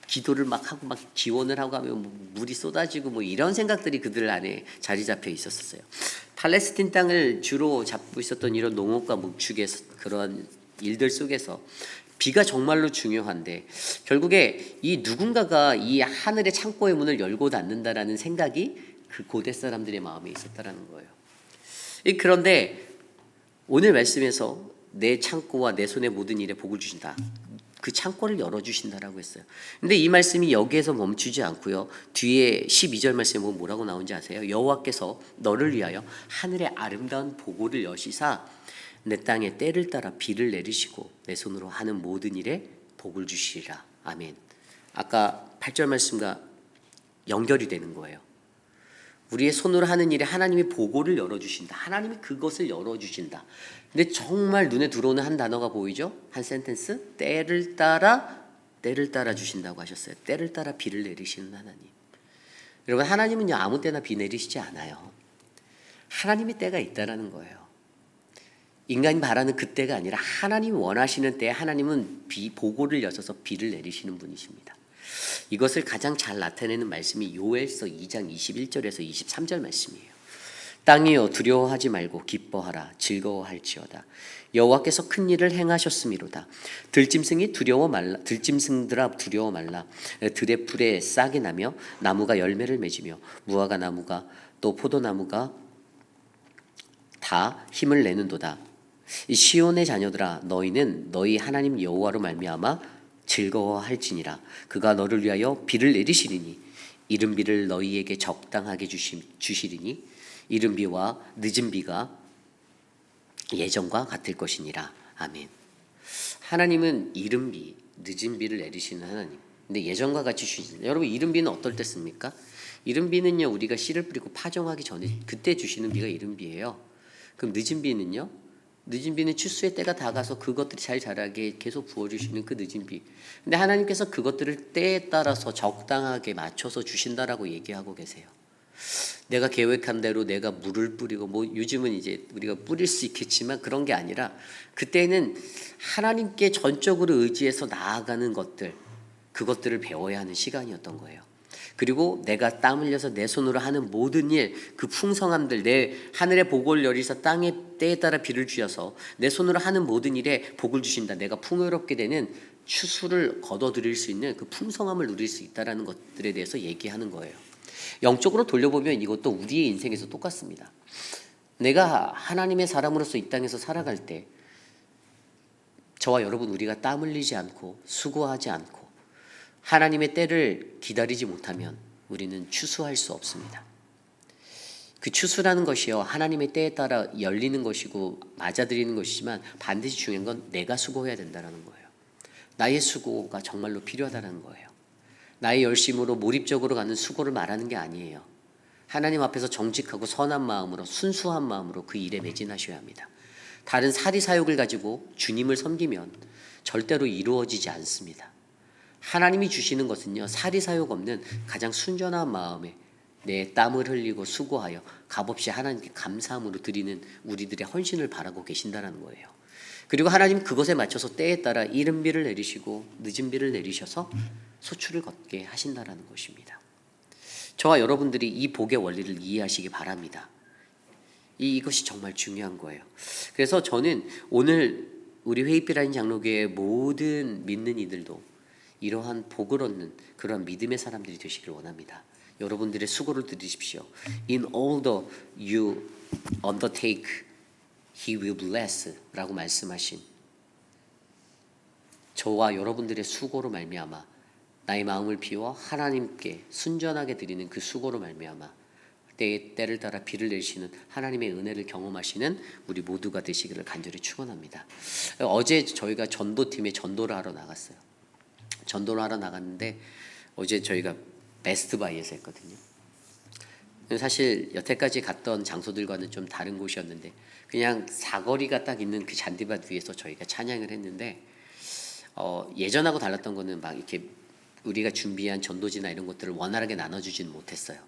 S1: 기도를 막 하고 막 기원을 하고 하면 뭐 물이 쏟아지고 뭐 이런 생각들이 그들 안에 자리 잡혀 있었어요. 팔레스틴 땅을 주로 잡고 있었던 이런 농업과 목축의 그런 일들 속에서 비가 정말로 중요한데 결국에 이 누군가가 이 하늘의 창고의 문을 열고 닫는다라는 생각이 그 고대 사람들의 마음에 있었다라는 거예요. 그런데 오늘 말씀에서 내 창고와 내 손의 모든 일에 복을 주신다. 그 창고를 열어주신다라고 했어요. 근데 이 말씀이 여기에서 멈추지 않고요. 뒤에 12절 말씀에 보면 뭐라고 나오는지 아세요? 여호와께서 너를 위하여 하늘의 아름다운 보고를 여시사 내 땅에 때를 따라 비를 내리시고 내 손으로 하는 모든 일에 복을 주시리라. 아멘. 아까 8절 말씀과 연결이 되는 거예요. 우리의 손으로 하는 일에 하나님이 보고를 열어주신다. 하나님이 그것을 열어주신다. 근데 정말 눈에 들어오는 한 단어가 보이죠? 한 센텐스? 때를 따라 주신다고 하셨어요. 때를 따라 비를 내리시는 하나님. 여러분, 하나님은요 아무 때나 비 내리시지 않아요. 하나님의 때가 있다라는 거예요. 인간이 바라는 그 때가 아니라 하나님이 원하시는 때에 하나님은 보고를 여셔서 비를 내리시는 분이십니다. 이것을 가장 잘 나타내는 말씀이 요엘서 2장 21절에서 23절 말씀이에요. 땅이여 두려워하지 말고 기뻐하라. 즐거워할지어다. 여호와께서 큰 일을 행하셨음이로다. 들짐승들아 두려워 말라. 들의 풀에 싹이 나며 나무가 열매를 맺으며 무화과 나무가 또 포도나무가 다 힘을 내는도다. 시온의 자녀들아 너희는 너희 하나님 여호와로 말미암아 즐거워할지니라. 그가 너를 위하여 비를 내리시리니 이른 비를 너희에게 적당하게 주시리니 이른 비와 늦은 비가 예전과 같을 것이니라. 아멘. 하나님은 이른 비, 늦은 비를 내리시는 하나님. 근데 예전과 같이 주시는. 여러분, 이른 비는 어떨 때 씁니까? 이른 비는요 우리가 씨를 뿌리고 파종하기 전에 그때 주시는 비가 이른 비예요. 그럼 늦은 비는요? 늦은 비는 추수의 때가 다가서 그것들이 잘 자라게 계속 부어주시는 그 늦은 비. 근데 하나님께서 그것들을 때에 따라서 적당하게 맞춰서 주신다라고 얘기하고 계세요. 내가 계획한 대로 내가 물을 뿌리고 뭐 요즘은 이제 우리가 뿌릴 수 있겠지만 그런 게 아니라 그때는 하나님께 전적으로 의지해서 나아가는 것들, 그것들을 배워야 하는 시간이었던 거예요. 그리고 내가 땀 흘려서 내 손으로 하는 모든 일, 그 풍성함들, 내 하늘의 복을 여리사 땅의 때에 따라 비를 주셔서 내 손으로 하는 모든 일에 복을 주신다. 내가 풍요롭게 되는 추수를 거둬들일 수 있는 그 풍성함을 누릴 수 있다라는 것들에 대해서 얘기하는 거예요. 영적으로 돌려보면 이것도 우리의 인생에서 똑같습니다. 내가 하나님의 사람으로서 이 땅에서 살아갈 때 저와 여러분 우리가 땀 흘리지 않고 수고하지 않고 하나님의 때를 기다리지 못하면 우리는 추수할 수 없습니다. 그 추수라는 것이요 하나님의 때에 따라 열리는 것이고 맞아들이는 것이지만 반드시 중요한 건 내가 수고해야 된다는 거예요. 나의 수고가 정말로 필요하다는 거예요. 나의 열심으로 몰입적으로 가는 수고를 말하는 게 아니에요. 하나님 앞에서 정직하고 선한 마음으로 순수한 마음으로 그 일에 매진하셔야 합니다. 다른 사리사욕을 가지고 주님을 섬기면 절대로 이루어지지 않습니다. 하나님이 주시는 것은요 사리사욕 없는 가장 순전한 마음에 내 땀을 흘리고 수고하여 값없이 하나님께 감사함으로 드리는 우리들의 헌신을 바라고 계신다는 거예요. 그리고 하나님 그것에 맞춰서 때에 따라 이른 비를 내리시고 늦은 비를 내리셔서 소출을 걷게 하신다는 것입니다. 저와 여러분들이 이 복의 원리를 이해하시기 바랍니다. 이것이 정말 중요한 거예요. 그래서 저는 오늘 우리 회의비라인 장로교의 모든 믿는 이들도 이러한 복을 얻는 그러한 믿음의 사람들이 되시길 원합니다. 여러분들의 수고를 들으십시오. In all that you undertake, He will bless 라고 말씀하신 저와 여러분들의 수고로 말미암아 나의 마음을 비워 하나님께 순전하게 드리는 그 수고로 말미암아 때를 따라 비를 내리시는 하나님의 은혜를 경험하시는 우리 모두가 되시기를 간절히 축원합니다. 어제 저희가 전도팀에 전도를 하러 나갔어요. 전도를 하러 나갔는데 어제 저희가 베스트바이에서 했거든요. 사실 여태까지 갔던 장소들과는 좀 다른 곳이었는데 그냥 사거리가 딱 있는 그 잔디밭 위에서 저희가 찬양을 했는데 예전하고 달랐던 거는 막 이렇게 우리가 준비한 전도지나 이런 것들을 원활하게 나눠주지는 못했어요.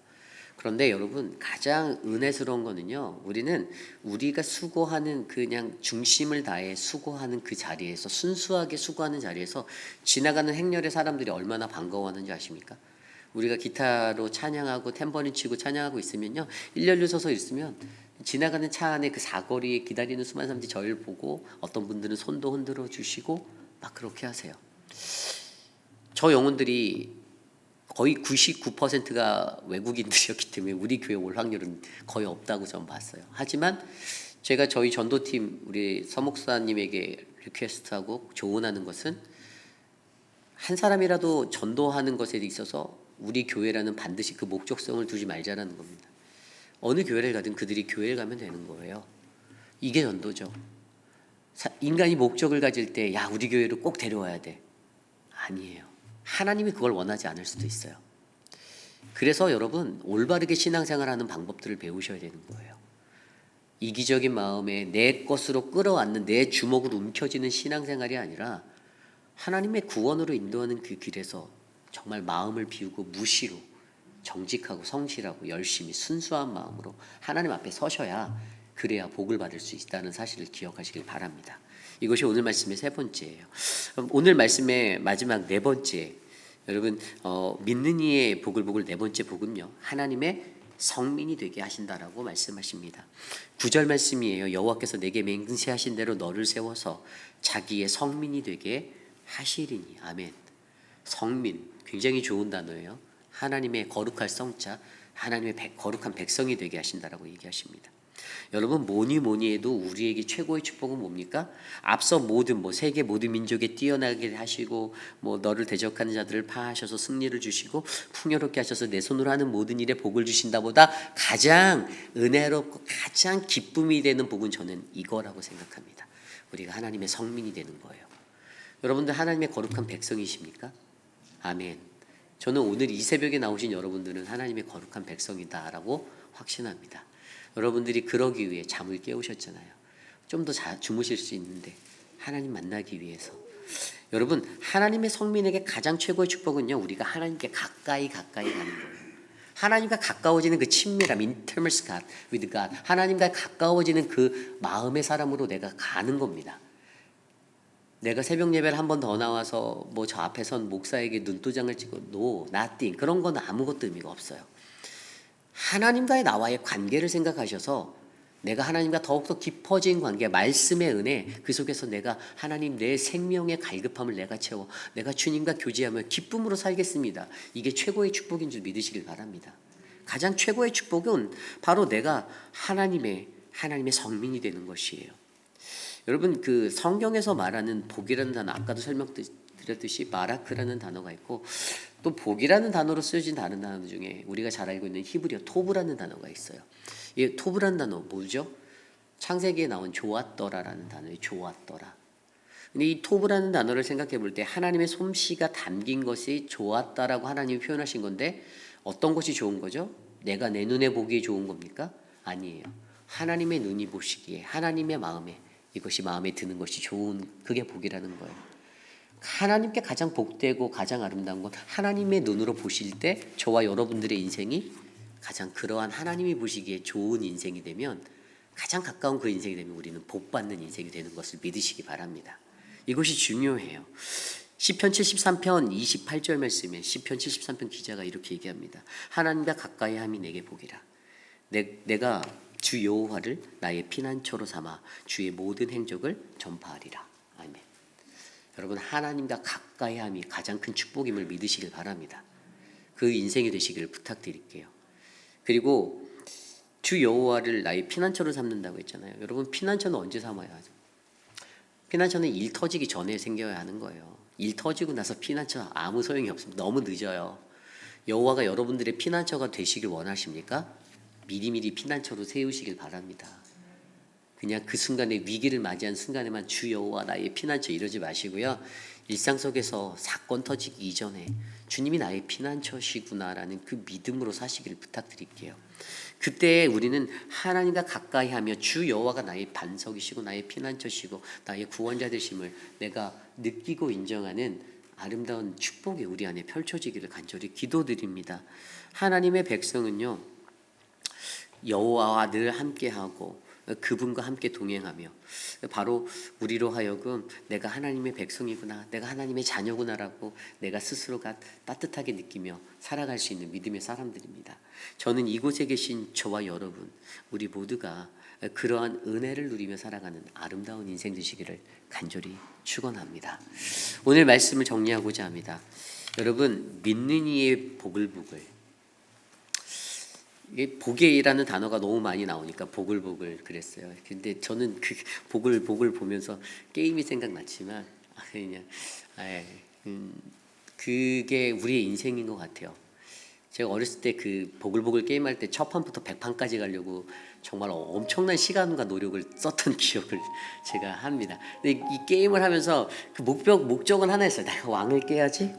S1: 그런데 여러분 가장 은혜스러운 거는요 우리는 우리가 수고하는 그냥 중심을 다해 수고하는 그 자리에서 순수하게 수고하는 자리에서 지나가는 행렬의 사람들이 얼마나 반가워하는지 아십니까? 우리가 기타로 찬양하고 탬버린 치고 찬양하고 있으면요 일렬로 서서 있으면 지나가는 차 안에 그 사거리에 기다리는 수많은 사람들이 저를 보고 어떤 분들은 손도 흔들어 주시고 막 그렇게 하세요. 저 영혼들이 거의 99%가 외국인들이었기 때문에 우리 교회 올 확률은 거의 없다고 저는 봤어요. 하지만 제가 저희 전도팀 우리 서목사님에게 리퀘스트하고 조언하는 것은 한 사람이라도 전도하는 것에 있어서 우리 교회라는 반드시 그 목적성을 두지 말자라는 겁니다. 어느 교회를 가든 그들이 교회를 가면 되는 거예요. 이게 전도죠. 인간이 목적을 가질 때 야 우리 교회로 꼭 데려와야 돼. 아니에요. 하나님이 그걸 원하지 않을 수도 있어요. 그래서 여러분 올바르게 신앙생활하는 방법들을 배우셔야 되는 거예요. 이기적인 마음에 내 것으로 끌어안는 내 주먹으로 움켜쥐는 신앙생활이 아니라 하나님의 구원으로 인도하는 그 길에서 정말 마음을 비우고 무시로 정직하고 성실하고 열심히 순수한 마음으로 하나님 앞에 서셔야 그래야 복을 받을 수 있다는 사실을 기억하시길 바랍니다. 이것이 오늘 말씀의 세 번째예요. 오늘 말씀의 마지막 네 번째, 여러분 믿는 이의 복을 네 번째 복은요, 하나님의 성민이 되게 하신다라고 말씀하십니다. 9절 말씀이에요. 여호와께서 내게 맹세하신 대로 너를 세워서 자기의 성민이 되게 하시리니. 아멘. 성민, 굉장히 좋은 단어예요. 하나님의 거룩할 성자, 하나님의 거룩한 백성이 되게 하신다라고 얘기하십니다. 여러분 뭐니 해도 우리에게 최고의 축복은 뭡니까? 앞서 모든 세계 모든 민족에 뛰어나게 하시고 너를 대적하는 자들을 파하셔서 승리를 주시고 풍요롭게 하셔서 내 손으로 하는 모든 일에 복을 주신다보다 가장 은혜롭고 가장 기쁨이 되는 복은 저는 이거라고 생각합니다. 우리가 하나님의 성민이 되는 거예요. 여러분들 하나님의 거룩한 백성이십니까? 아멘. 저는 오늘 이 새벽에 나오신 여러분들은 하나님의 거룩한 백성이다라고 확신합니다. 여러분들이 그러기 위해 잠을 깨우셨잖아요. 좀 더 주무실 수 있는데 하나님 만나기 위해서. 여러분 하나님의 성민에게 가장 최고의 축복은요, 우리가 하나님께 가까이 가는 거예요. 하나님과 가까워지는 그 친밀함, intimacy with God, 하나님과 가까워지는 그 마음의 사람으로 내가 가는 겁니다. 내가 새벽 예배를 한 번 더 나와서 저 앞에 선 목사에게 눈도장을 찍고 no, nothing, 그런 건 아무것도 의미가 없어요. 하나님과의 나와의 관계를 생각하셔서 내가 하나님과 더욱더 깊어진 관계, 말씀의 은혜, 그 속에서 내가 하나님 내 생명의 갈급함을 내가 채워 내가 주님과 교제하며 기쁨으로 살겠습니다. 이게 최고의 축복인 줄 믿으시길 바랍니다. 가장 최고의 축복은 바로 내가 하나님의 성민이 되는 것이에요. 여러분 그 성경에서 말하는 복이라는 단어, 아까도 설명드렸듯이 마라크라는 단어가 있고, 또 복이라는 단어로 쓰여진 다른 단어 중에 우리가 잘 알고 있는 히브리어 토브라는 단어가 있어요. 이 토브라는 단어 뭐죠? 창세기에 나온 좋았더라라는 단어예요. 좋았더라. 근데 이 토브라는 단어를 생각해 볼 때 하나님의 솜씨가 담긴 것이 좋았다라고 하나님이 표현하신 건데, 어떤 것이 좋은 거죠? 내가 내 눈에 보기에 좋은 겁니까? 아니에요. 하나님의 눈이 보시기에, 하나님의 마음에, 이것이 마음에 드는 것이 좋은, 그게 복이라는 거예요. 하나님께 가장 복되고 가장 아름다운 건 하나님의 눈으로 보실 때 저와 여러분들의 인생이 가장 그러한 하나님이 보시기에 좋은 인생이 되면, 가장 가까운 그 인생이 되면 우리는 복받는 인생이 되는 것을 믿으시기 바랍니다. 이것이 중요해요. 시편 73편 28절 말씀에 시편 73편 기자가 이렇게 얘기합니다. 하나님과 가까이 함이 내게 복이라. 내가 주 여호와를 나의 피난처로 삼아 주의 모든 행적을 전파하리라. 아멘. 여러분 하나님과 가까이 함이 가장 큰 축복임을 믿으시길 바랍니다. 그 인생이 되시기를 부탁드릴게요. 그리고 주 여호와를 나의 피난처로 삼는다고 했잖아요. 여러분 피난처는 언제 삼아야 하죠? 피난처는 일 터지기 전에 생겨야 하는 거예요. 일 터지고 나서 피난처 아무 소용이 없습니다. 너무 늦어요. 여호와가 여러분들의 피난처가 되시길 원하십니까? 미리미리 피난처로 세우시길 바랍니다. 그냥 그 순간에 위기를 맞이한 순간에만 주 여호와 나의 피난처 이러지 마시고요. 일상 속에서 사건 터지기 이전에 주님이 나의 피난처시구나라는 그 믿음으로 사시기를 부탁드릴게요. 그때 우리는 하나님과 가까이 하며 주 여호와가 나의 반석이시고 나의 피난처시고 나의 구원자 되심을 내가 느끼고 인정하는 아름다운 축복이 우리 안에 펼쳐지기를 간절히 기도드립니다. 하나님의 백성은요, 여호와와 늘 함께하고 그분과 함께 동행하며 바로 우리로 하여금 내가 하나님의 백성이구나, 내가 하나님의 자녀구나라고 내가 스스로가 따뜻하게 느끼며 살아갈 수 있는 믿음의 사람들입니다. 저는 이곳에 계신 저와 여러분, 우리 모두가 그러한 은혜를 누리며 살아가는 아름다운 인생 되시기를 간절히 축원합니다. 오늘 말씀을 정리하고자 합니다. 여러분 믿는 이의 보글보글, 이게 복이라는 단어가 너무 많이 나오니까 보글보글 그랬어요. 근데 저는 그 보글보글 보면서 게임이 생각났지만 그게 우리의 인생인 것 같아요. 제가 어렸을 때 그 보글보글 게임할 때 첫 판부터 100판까지 가려고 정말 엄청난 시간과 노력을 썼던 기억을 제가 합니다. 근데 이 게임을 하면서 그 목적은 하나였어요. 내가 왕을 깨야지.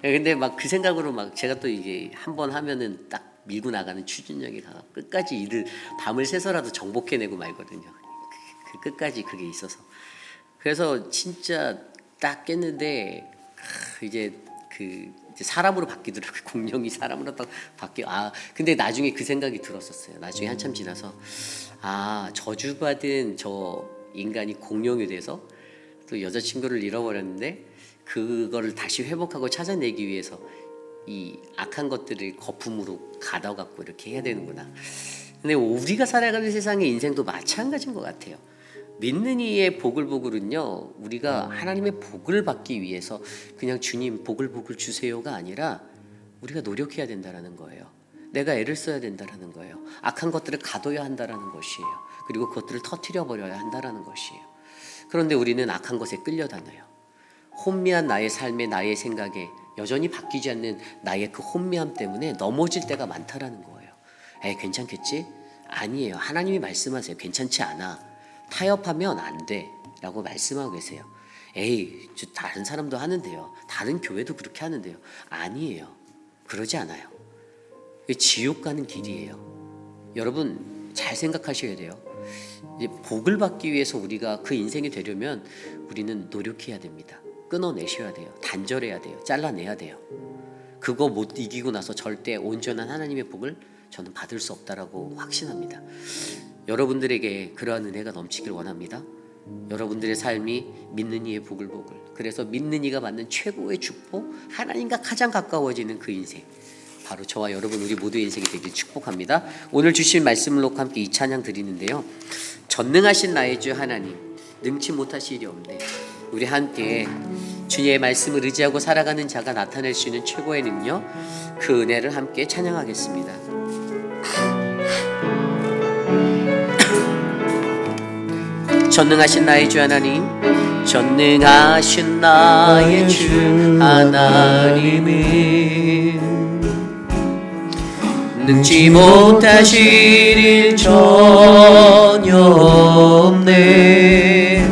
S1: 근데 막 그 생각으로 막 제가 또 이게 한번 하면은 딱 밀고 나가는 추진력이 강하고 끝까지 일을 밤을 새서라도 정복해내고 말거든요. 그 끝까지 그게 있어서. 그래서 진짜 딱 깼는데 이제 이제 사람으로 바뀌더라고요. 공룡이 사람으로 딱 근데 나중에 그 생각이 들었었어요. 나중에 한참 지나서 저주받은 저 인간이 공룡이 돼서 또 여자친구를 잃어버렸는데 그거를 다시 회복하고 찾아내기 위해서 이 악한 것들을 거품으로 가둬갖고 이렇게 해야 되는구나. 근데 우리가 살아가는 세상의 인생도 마찬가지인 것 같아요. 믿는 이의 보글보글은요, 우리가 하나님의 복을 받기 위해서 그냥 주님 보글보글 주세요가 아니라 우리가 노력해야 된다라는 거예요. 내가 애를 써야 된다라는 거예요. 악한 것들을 가둬야 한다라는 것이에요. 그리고 그것들을 터뜨려 버려야 한다라는 것이에요. 그런데 우리는 악한 것에 끌려다녀요. 혼미한 나의 삶에, 나의 생각에 여전히 바뀌지 않는 나의 그 혼미함 때문에 넘어질 때가 많다라는 거예요. 괜찮겠지? 아니에요. 하나님이 말씀하세요. 괜찮지 않아. 타협하면 안 돼 라고 말씀하고 계세요. 다른 사람도 하는데요. 다른 교회도 그렇게 하는데요. 아니에요. 그러지 않아요. 지옥 가는 길이에요. 여러분 잘 생각하셔야 돼요. 이제 복을 받기 위해서 우리가 그 인생이 되려면 우리는 노력해야 됩니다. 끊어내셔야 돼요. 단절해야 돼요. 잘라내야 돼요. 그거 못 이기고 나서 절대 온전한 하나님의 복을 저는 받을 수 없다라고 확신합니다. 여러분들에게 그러한 은혜가 넘치길 원합니다. 여러분들의 삶이 믿는 이의 보글보글, 그래서 믿는 이가 받는 최고의 축복, 하나님과 가장 가까워지는 그 인생, 바로 저와 여러분 우리 모두의 인생이 되길 축복합니다. 오늘 주신 말씀을 놓고 함께 이 찬양 드리는데요, 전능하신 나의 주 하나님, 능치 못하실 일이 없네. 우리 함께 주의 말씀을 의지하고 살아가는 자가 나타낼 수 있는 최고의 능력, 그 은혜를 함께 찬양하겠습니다. 전능하신 나의 주 하나님, 전능하신 나의 주 하나님은 능치 못하실 일 전혀 없네.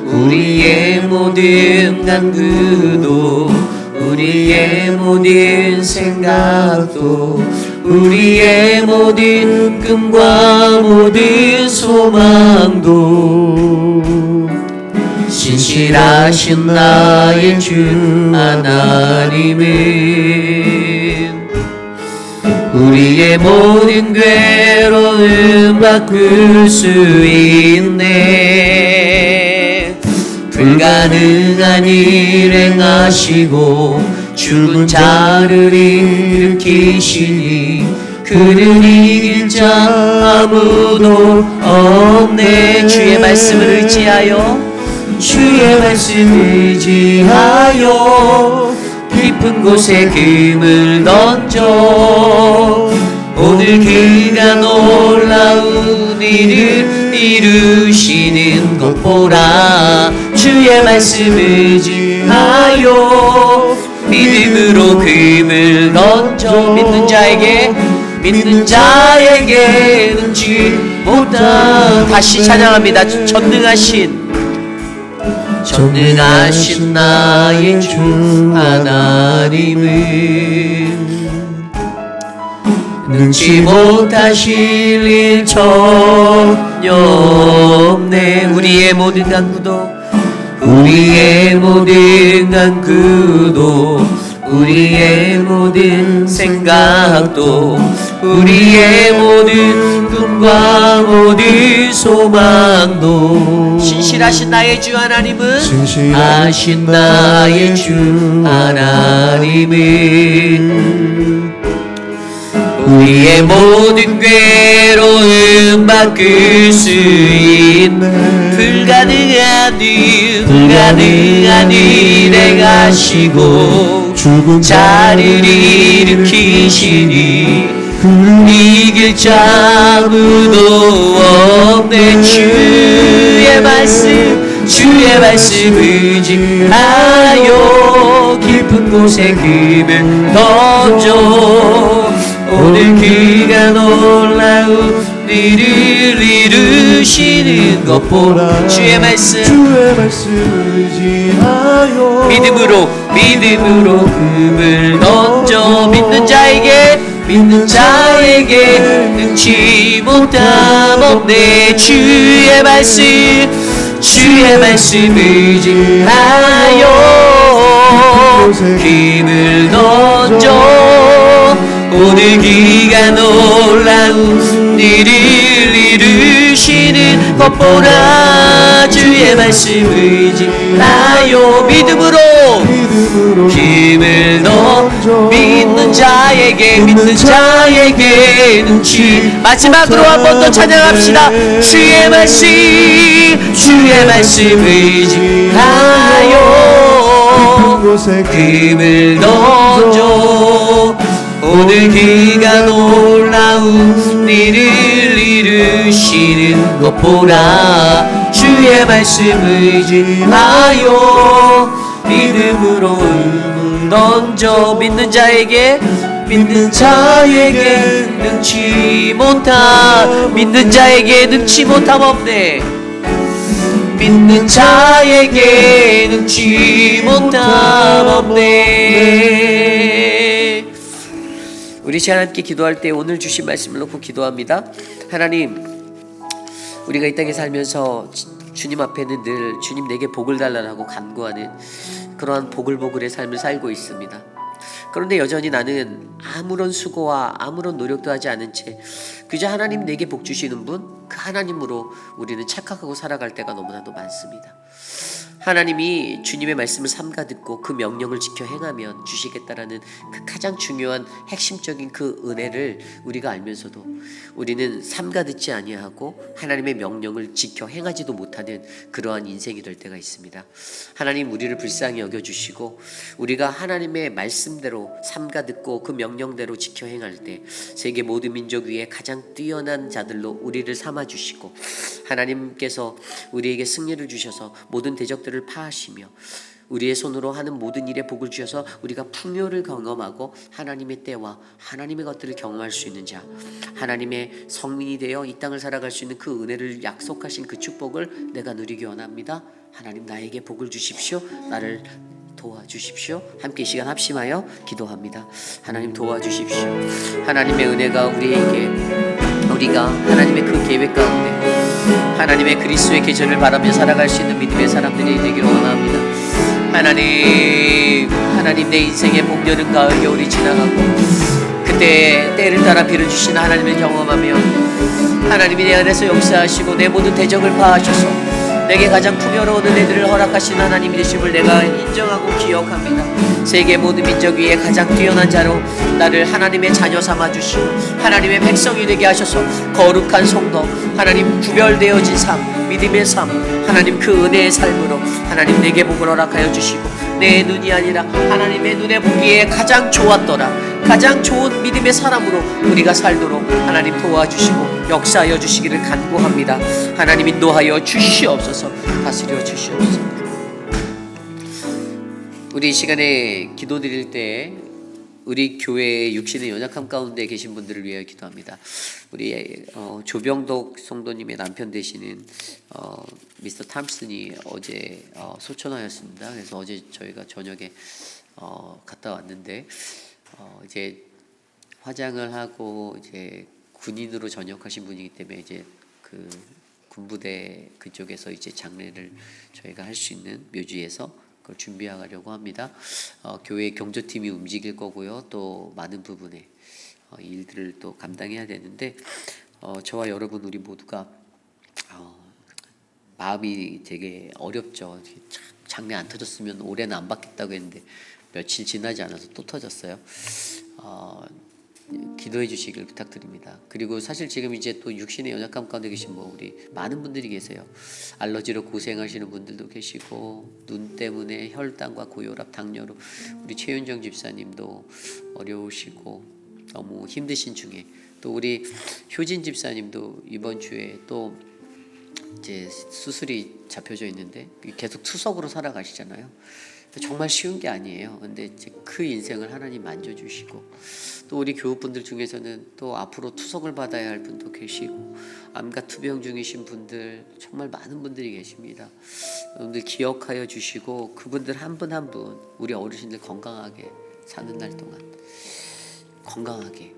S1: 우리의 모든 간구도, 우리의 모든 생각도, 우리의 모든 꿈과 모든 소망도 신실하신 나의 주 하나님은 우리의 모든 괴로움 바꿀 수 있네. 불가능한 일 행하시고 죽은 자를 일으키시니 그를 이길 자 아무도 없네. 주의 말씀을 의지하여, 주의 말씀을 의지하여 깊은 곳에 금을 던져 오늘 그가 놀라운 일을 이루시는 것 보라. 주의 말씀을 의지하여 믿음으로 금을 던져 믿는 자에게 능치 못한. 다시 찬양합니다. 전능하신 나의 주 하나님은 능치 못하실 일 전혀 없네. 우리의 모든 간구도, 우리의 모든 간구도, 우리의 모든 생각도, 우리의 모든 꿈과 모든 소망도 신실하신 나의 주 하나님은, 신실하신 나의 주 하나님은 우리의 모든 괴로움 바꿀 수 있는 불가능한 일 행하시고 죽은 자를 일으키시니 이길 자 아무도 없네. 주의 말씀 주의 말씀 의지하여 깊은 곳에 힘을 던져 오늘 그가 놀라운 일을 이루시는 것 보라. 주의 말씀
S2: 의지하여
S1: 믿음으로 금을 던져 믿는 자에게 능치 못함 없네. 주의 말씀 의지하여 힘을 던져 오늘 그가 놀라운 일을 이루시는 것 보라. 주의 말씀 의지하여 믿음으로 힘을 던져 믿는 자에게 능치. 마지막으로 한 번 더 찬양합시다. 주의 말씀 의지하여 힘을 던져 오늘 그가 놀라운 일을 이루시는 것 보라. 주의 말씀 의지하여 믿음으로 힘을 던져 믿는 자에게 능치 못함 없네. 믿는 자에게 능치 못함 없네. 우리 시간 함께 기도할 때 오늘 주신 말씀을 놓고 기도합니다. 하나님, 우리가 이 땅에 살면서 주님 앞에는 늘 주님 내게 복을 달라고 간구하는 그러한 보글보글의 삶을 살고 있습니다. 그런데 여전히 나는 아무런 수고와 아무런 노력도 하지 않은 채 그저 하나님 내게 복 주시는 분, 그 하나님으로 우리는 착각하고 살아갈 때가 너무나도 많습니다. 하나님이 주님의 말씀을 삼가 듣고 그 명령을 지켜 행하면 주시겠다라는 그 가장 중요한 핵심적인 그 은혜를 우리가 알면서도 우리는 삼가 듣지 아니하고 하나님의 명령을 지켜 행하지도 못하는 그러한 인생이 될 때가 있습니다. 하나님 우리를 불쌍히 여겨주시고 우리가 하나님의 말씀대로 삼가 듣고 그 명령대로 지켜 행할 때 세계 모든 민족 위에 가장 뛰어난 자들로 우리를 삼아주시고 하나님께서 우리에게 승리를 주셔서 모든 대적들을 파하시며 우리의 손으로 하는 모든 일에 복을 주셔서 우리가 풍요를 경험하고 하나님의 때와 하나님의 것들을 경험할 수 있는 자, 하나님의 성민이 되어 이 땅을 살아갈 수 있는 그 은혜를 약속하신 그 축복을 내가 누리기 원합니다. 하나님 나에게 복을 주십시오. 나를 도와주십시오. 함께 이 시간 합심하여 기도합니다. 하나님 도와주십시오. 하나님의 은혜가 우리가 하나님의 그 계획 가운데 하나님의 그리스도의 계절을 바라며 살아갈 수 있는 믿음의 사람들이 되기를 원합니다. 하나님 내 인생의 봄, 여름, 가을, 겨울이 지나가고 그때 때를 따라 비를 주시는 하나님을 경험하며 하나님이 내 안에서 역사하시고 내 모든 대적을 파하셔서 내게 가장 풍요로운 은혜들을 허락하신 하나님이 되심을 내가 인정하고 기억합니다. 세계 모든 민족 위에 가장 뛰어난 자로 나를 하나님의 자녀 삼아주시고 하나님의 백성이 되게 하셔서 거룩한 성도, 하나님 구별되어진 삶, 믿음의 삶, 하나님 그 은혜의 삶으로 하나님 내게 복을 허락하여 주시고 내 눈이 아니라 하나님의 눈에 보기에 가장 좋았더라, 가장 좋은 믿음의 사람으로 우리가 살도록 하나님 도와주시고 역사하여 주시기를 간구합니다. 하나님 인도하여 주시옵소서. 다스려 주시옵소서. 우리 이 시간에 기도드릴 때 우리 교회의 육신의 연약함 가운데 계신 분들을 위하여 기도합니다. 우리 조병덕 성도님의 남편 되시는 미스터 탐슨이 어제 소천하였습니다. 그래서 어제 저희가 저녁에 갔다 왔는데 이제 화장을 하고 이제 군인으로 전역하신 분이기 때문에 이제 그 군부대 그쪽에서 이제 장례를 저희가 할 수 있는 묘지에서 그걸 준비하려고 합니다. 교회 경조팀이 움직일 거고요. 또 많은 부분의 일들을 또 감당해야 되는데 저와 여러분 우리 모두가 마음이 되게 어렵죠. 장례 안 터졌으면 올해는 안 받겠다고 했는데 며칠 지나지 않아서 또 터졌어요. 기도해 주시길 부탁드립니다. 그리고 사실 지금 이제 또 육신의 연약함 가운데 계신 우리 많은 분들이 계세요. 알러지로 고생하시는 분들도 계시고 눈 때문에 혈당과 고혈압, 당뇨로 우리 최윤정 집사님도 어려우시고 너무 힘드신 중에 또 우리 효진 집사님도 이번 주에 또 이제 수술이 잡혀져 있는데 계속 투석으로 살아가시잖아요. 정말 쉬운 게 아니에요. 근데 이제 그 인생을 하나님 만져주시고, 또 우리 교우분들 중에서는 또 앞으로 투석을 받아야 할 분도 계시고, 암과 투병 중이신 분들 정말 많은 분들이 계십니다. 여러분들 기억하여 주시고, 그분들 한 분 한 분 우리 어르신들 건강하게 사는 날 동안 건강하게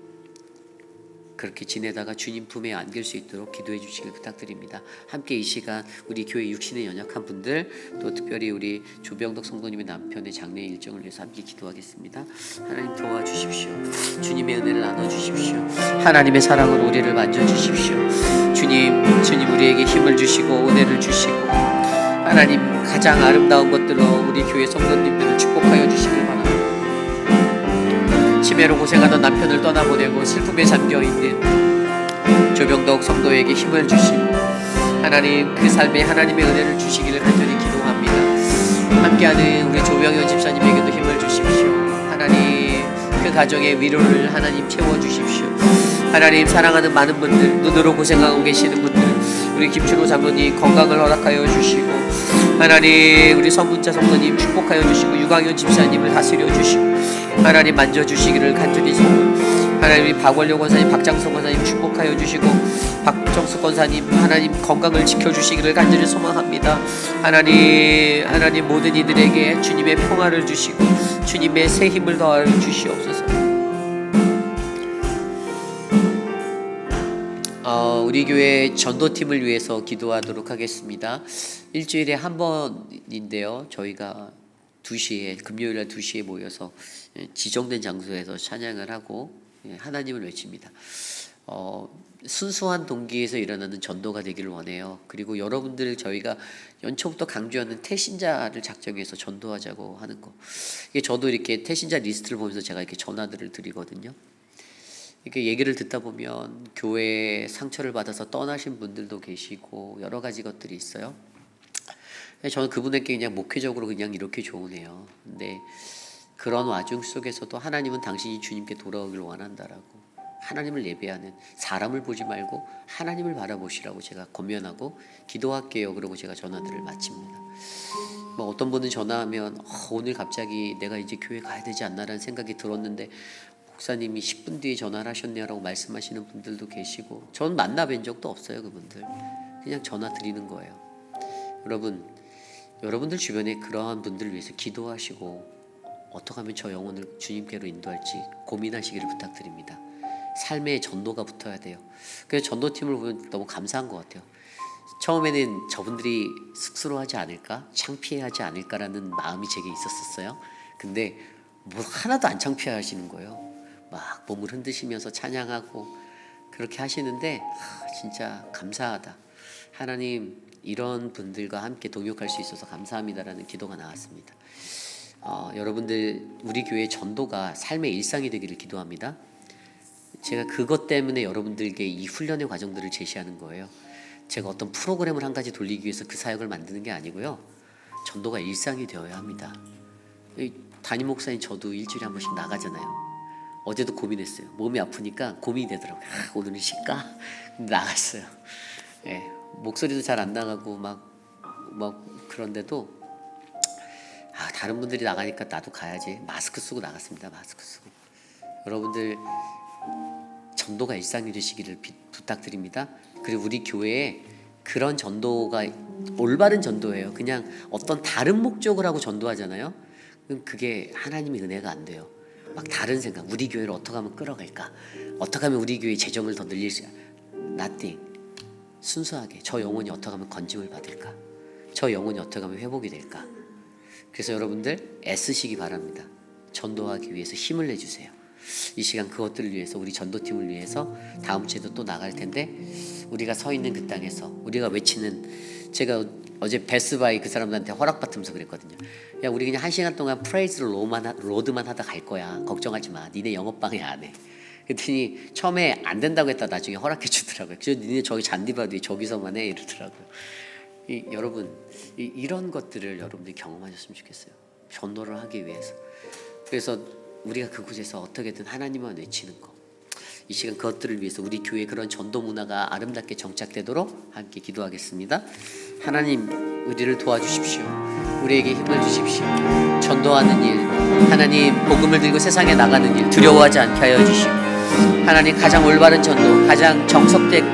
S1: 그렇게 지내다가 주님 품에 안길 수 있도록 기도해 주시길 부탁드립니다. 함께 이 시간 우리 교회 육신에 연약한 분들, 또 특별히 우리 조병덕 성도님의 남편의 장례 일정을 위해서 함께 기도하겠습니다. 하나님 도와주십시오. 주님의 은혜를 나눠주십시오. 하나님의 사랑으로 우리를 만져주십시오. 주님 우리에게 힘을 주시고 은혜를 주시고, 하나님 가장 아름다운 것들로 우리 교회 성도님들을 축복하여 주시길 바랍니다. 치매로 고생하던 남편을 떠나보내고 슬픔에 잠겨있는 조병덕 성도에게 힘을 주시고, 하나님 그 삶에 하나님의 은혜를 주시기를 간절히 기도합니다. 함께하는 우리 조병현 집사님에게도 힘을 주십시오. 하나님 그 가정의 위로를 하나님 채워주십시오. 하나님 사랑하는 많은 분들, 눈으로 고생하고 계시는 분들, 우리 김춘호 장로님 건강을 허락하여 주시고, 하나님 우리 성문자 성도님 축복하여 주시고, 유광현 집사님을 다스려 주시고, 하나님 만져주시기를 간절히 소원. 하나님 박원료 권사님, 박장성 권사님 축복하여 주시고, 박정숙 권사님 하나님 건강을 지켜주시기를 간절히 소망합니다. 하나님 모든 이들에게 주님의 평화를 주시고 주님의 새 힘을 더하여 주시옵소서. 우리 교회 전도팀을 위해서 기도하도록 하겠습니다. 일주일에 한 번인데요, 저희가 2시에 금요일날 2시에 모여서 지정된 장소에서 찬양을 하고 하나님을 외칩니다. 순수한 동기에서 일어나는 전도가 되기를 원해요. 그리고 여러분들 저희가 연초부터 강조하는 태신자를 작정해서 전도하자고 하는 거. 이게 저도 이렇게 태신자 리스트를 보면서 제가 이렇게 전화들을 드리거든요. 이렇게 얘기를 듣다 보면 교회에 상처를 받아서 떠나신 분들도 계시고 여러 가지 것들이 있어요. 저는 그분에게 그냥 목회적으로 그냥 이렇게 조언해요. 근데 그런 와중 속에서도 하나님은 당신이 주님께 돌아오길 원한다라고, 하나님을 예배하는 사람을 보지 말고 하나님을 바라보시라고 제가 권면하고 기도할게요. 그러고 제가 전화들을 마칩니다. 뭐 어떤 분은 전화하면 오늘 갑자기 내가 이제 교회 가야 되지 않나라는 생각이 들었는데 목사님이 10분 뒤에 전화를 하셨네요라고 말씀하시는 분들도 계시고, 전 만나뵌 적도 없어요. 그분들 그냥 전화 드리는 거예요. 여러분들 주변에 그러한 분들을 위해서 기도하시고 어떻게 하면 저 영혼을 주님께로 인도할지 고민하시기를 부탁드립니다. 삶에 전도가 붙어야 돼요. 그래서 전도팀을 보면 너무 감사한 것 같아요. 처음에는 저분들이 쑥스러워하지 않을까, 창피해하지 않을까라는 마음이 제게 있었어요. 근데 뭐 하나도 안 창피하시는 거예요. 막 몸을 흔드시면서 찬양하고 그렇게 하시는데 진짜 감사하다. 하나님 이런 분들과 함께 동역할 수 있어서 감사합니다라는 기도가 나왔습니다. 여러분들 우리 교회 전도가 삶의 일상이 되기를 기도합니다. 제가 그것 때문에 여러분들에게 이 훈련의 과정들을 제시하는 거예요. 제가 어떤 프로그램을 한 가지 돌리기 위해서 그 사역을 만드는 게 아니고요, 전도가 일상이 되어야 합니다. 담임 목사님 저도 일주일에 한 번씩 나가잖아요. 어제도 고민했어요. 몸이 아프니까 고민이 되더라고요. 오늘은 쉴까? 나갔어요. 목소리도 잘 안 나가고 막 그런데도 다른 분들이 나가니까 나도 가야지. 마스크 쓰고 나갔습니다. 마스크 쓰고. 여러분들 전도가 일상이 되시기를 부탁드립니다. 그리고 우리 교회에 그런 전도가 올바른 전도예요. 그냥 어떤 다른 목적을 하고 전도하잖아요. 그럼 그게 하나님의 은혜가 안 돼요. 막 다른 생각, 우리 교회를 어떻게 하면 끌어갈까, 어떻게 하면 우리 교회 재정을 더 늘릴 수, nothing. 순수하게 저 영혼이 어떻게 하면 건짐을 받을까, 저 영혼이 어떻게 하면 회복이 될까. 그래서 여러분들 애쓰시기 바랍니다. 전도하기 위해서 힘을 내주세요. 이 시간 그것들을 위해서, 우리 전도팀을 위해서 다음 주에도 또 나갈 텐데, 우리가 서 있는 그 땅에서 우리가 외치는, 제가 어제 베스바이 그 사람들한테 허락받으면서 그랬거든요. 야, 우리 그냥 1시간 동안 프레이즈 로드만 하다 갈 거야. 걱정하지 마. 니네 영업방해 안 해. 그랬더니 처음에 안 된다고 했다 나중에 허락해 주더라고요. 그래서 니네 저기 잔디밭 위에 저기서만 해 이러더라고요. 여러분 이런 것들을 여러분들이 경험하셨으면 좋겠어요. 전도를 하기 위해서. 그래서 우리가 그곳에서 어떻게든 하나님만 외치는 거, 이 시간 그것들을 위해서 우리 교회 그런 전도 문화가 아름답게 정착되도록 함께 기도하겠습니다. 하나님, 우리를 도와주십시오. 우리에게 힘을 주십시오. 전도하는 일, 하나님 복음을 들고 세상에 나가는 일 두려워하지 않게 하여 주시고, 하나님 가장 올바른 전도, 가장 정석되고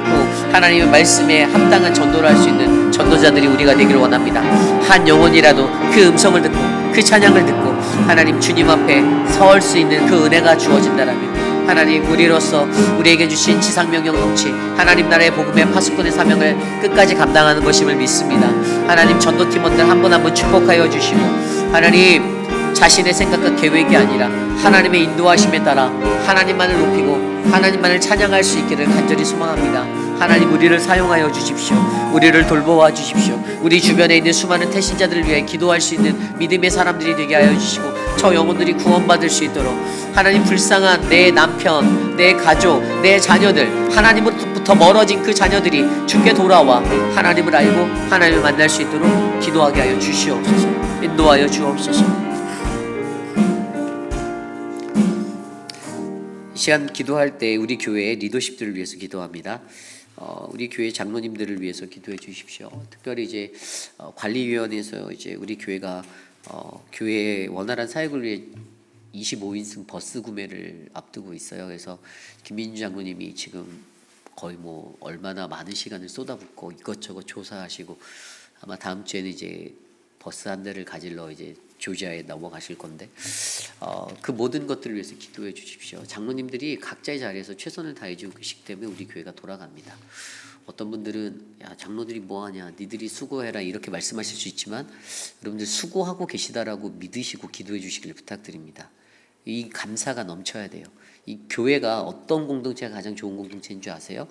S1: 하나님의 말씀에 합당한 전도를 할 수 있는 전도자들이 우리가 되기를 원합니다. 한 영혼이라도 그 음성을 듣고 그 찬양을 듣고 하나님 주님 앞에 설 수 있는 그 은혜가 주어진다라면, 하나님 우리로서 우리에게 주신 지상명령 통치, 하나님 나라의 복음의 파수꾼의 사명을 끝까지 감당하는 것임을 믿습니다. 하나님 전도팀원들 한 분 한 분 축복하여 주시고, 하나님 자신의 생각과 계획이 아니라 하나님의 인도하심에 따라 하나님만을 높이고 하나님만을 찬양할 수 있기를 간절히 소망합니다. 하나님 우리를 사용하여 주십시오. 우리를 돌보아 주십시오. 우리 주변에 있는 수많은 태신자들을 위해 기도할 수 있는 믿음의 사람들이 되게 하여 주시고, 저 영혼들이 구원받을 수 있도록 하나님 불쌍한 내 남편, 내 가족, 내 자녀들, 하나님으로부터 멀어진 그 자녀들이 주께 돌아와 하나님을 알고 하나님을 만날 수 있도록 기도하게 하여 주시옵소서. 인도하여 주옵소서. 이 시간 기도할 때 우리 교회의 리더십들을 위해서 기도합니다. 우리 교회 장로님들을 위해서 기도해 주십시오. 특별히 이제 관리위원회에서 이제 우리 교회가 교회의 원활한 사역을 위해 25인승 버스 구매를 앞두고 있어요. 그래서 김민주 장로님이 지금 거의 뭐 얼마나 많은 시간을 쏟아붓고 이것저것 조사하시고, 아마 다음 주에는 이제 버스 한 대를 가지러 이제 조지아에 넘어가실 건데, 그 모든 것들을 위해서 기도해 주십시오. 장로님들이 각자의 자리에서 최선을 다해 주고 계시기 때문에 우리 교회가 돌아갑니다. 어떤 분들은 야 장로들이 뭐하냐, 니들이 수고해라 이렇게 말씀하실 수 있지만, 여러분들 수고하고 계시다라고 믿으시고 기도해 주시길 부탁드립니다. 이 감사가 넘쳐야 돼요. 이 교회가 어떤 공동체가 가장 좋은 공동체인 줄 아세요?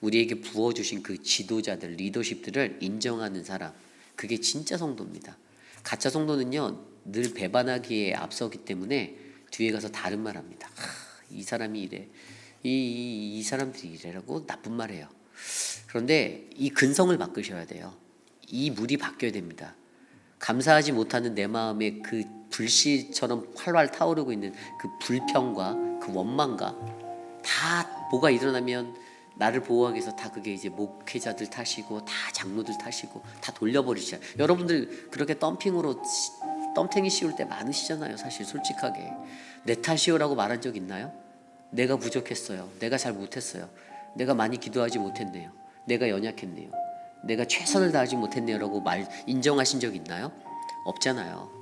S1: 우리에게 부어주신 그 지도자들, 리더십들을 인정하는 사람, 그게 진짜 성도입니다. 가짜 성도는요 늘 배반하기에 앞서기 때문에 뒤에 가서 다른 말 합니다. 이 사람이 이래, 이 사람들이 이래라고 나쁜 말해요. 그런데 이 근성을 바꾸셔야 돼요. 이 물이 바뀌어야 됩니다. 감사하지 못하는 내 마음에 그 불씨처럼 활활 타오르고 있는 그 불평과 그 원망과, 다 뭐가 일어나면 나를 보호하기 위해서 다 그게 이제 목회자들 탓이고 다 장로들 탓이고 다 돌려버리시잖아요. 여러분들 그렇게 덤핑으로 덤탱이 씌울 때 많으시잖아요. 사실 솔직하게 내 탓이오라고 말한 적 있나요? 내가 부족했어요. 내가 잘 못했어요. 내가 많이 기도하지 못했네요. 내가 연약했네요. 내가 최선을 다하지 못했네요 라고 인정하신 적 있나요? 없잖아요.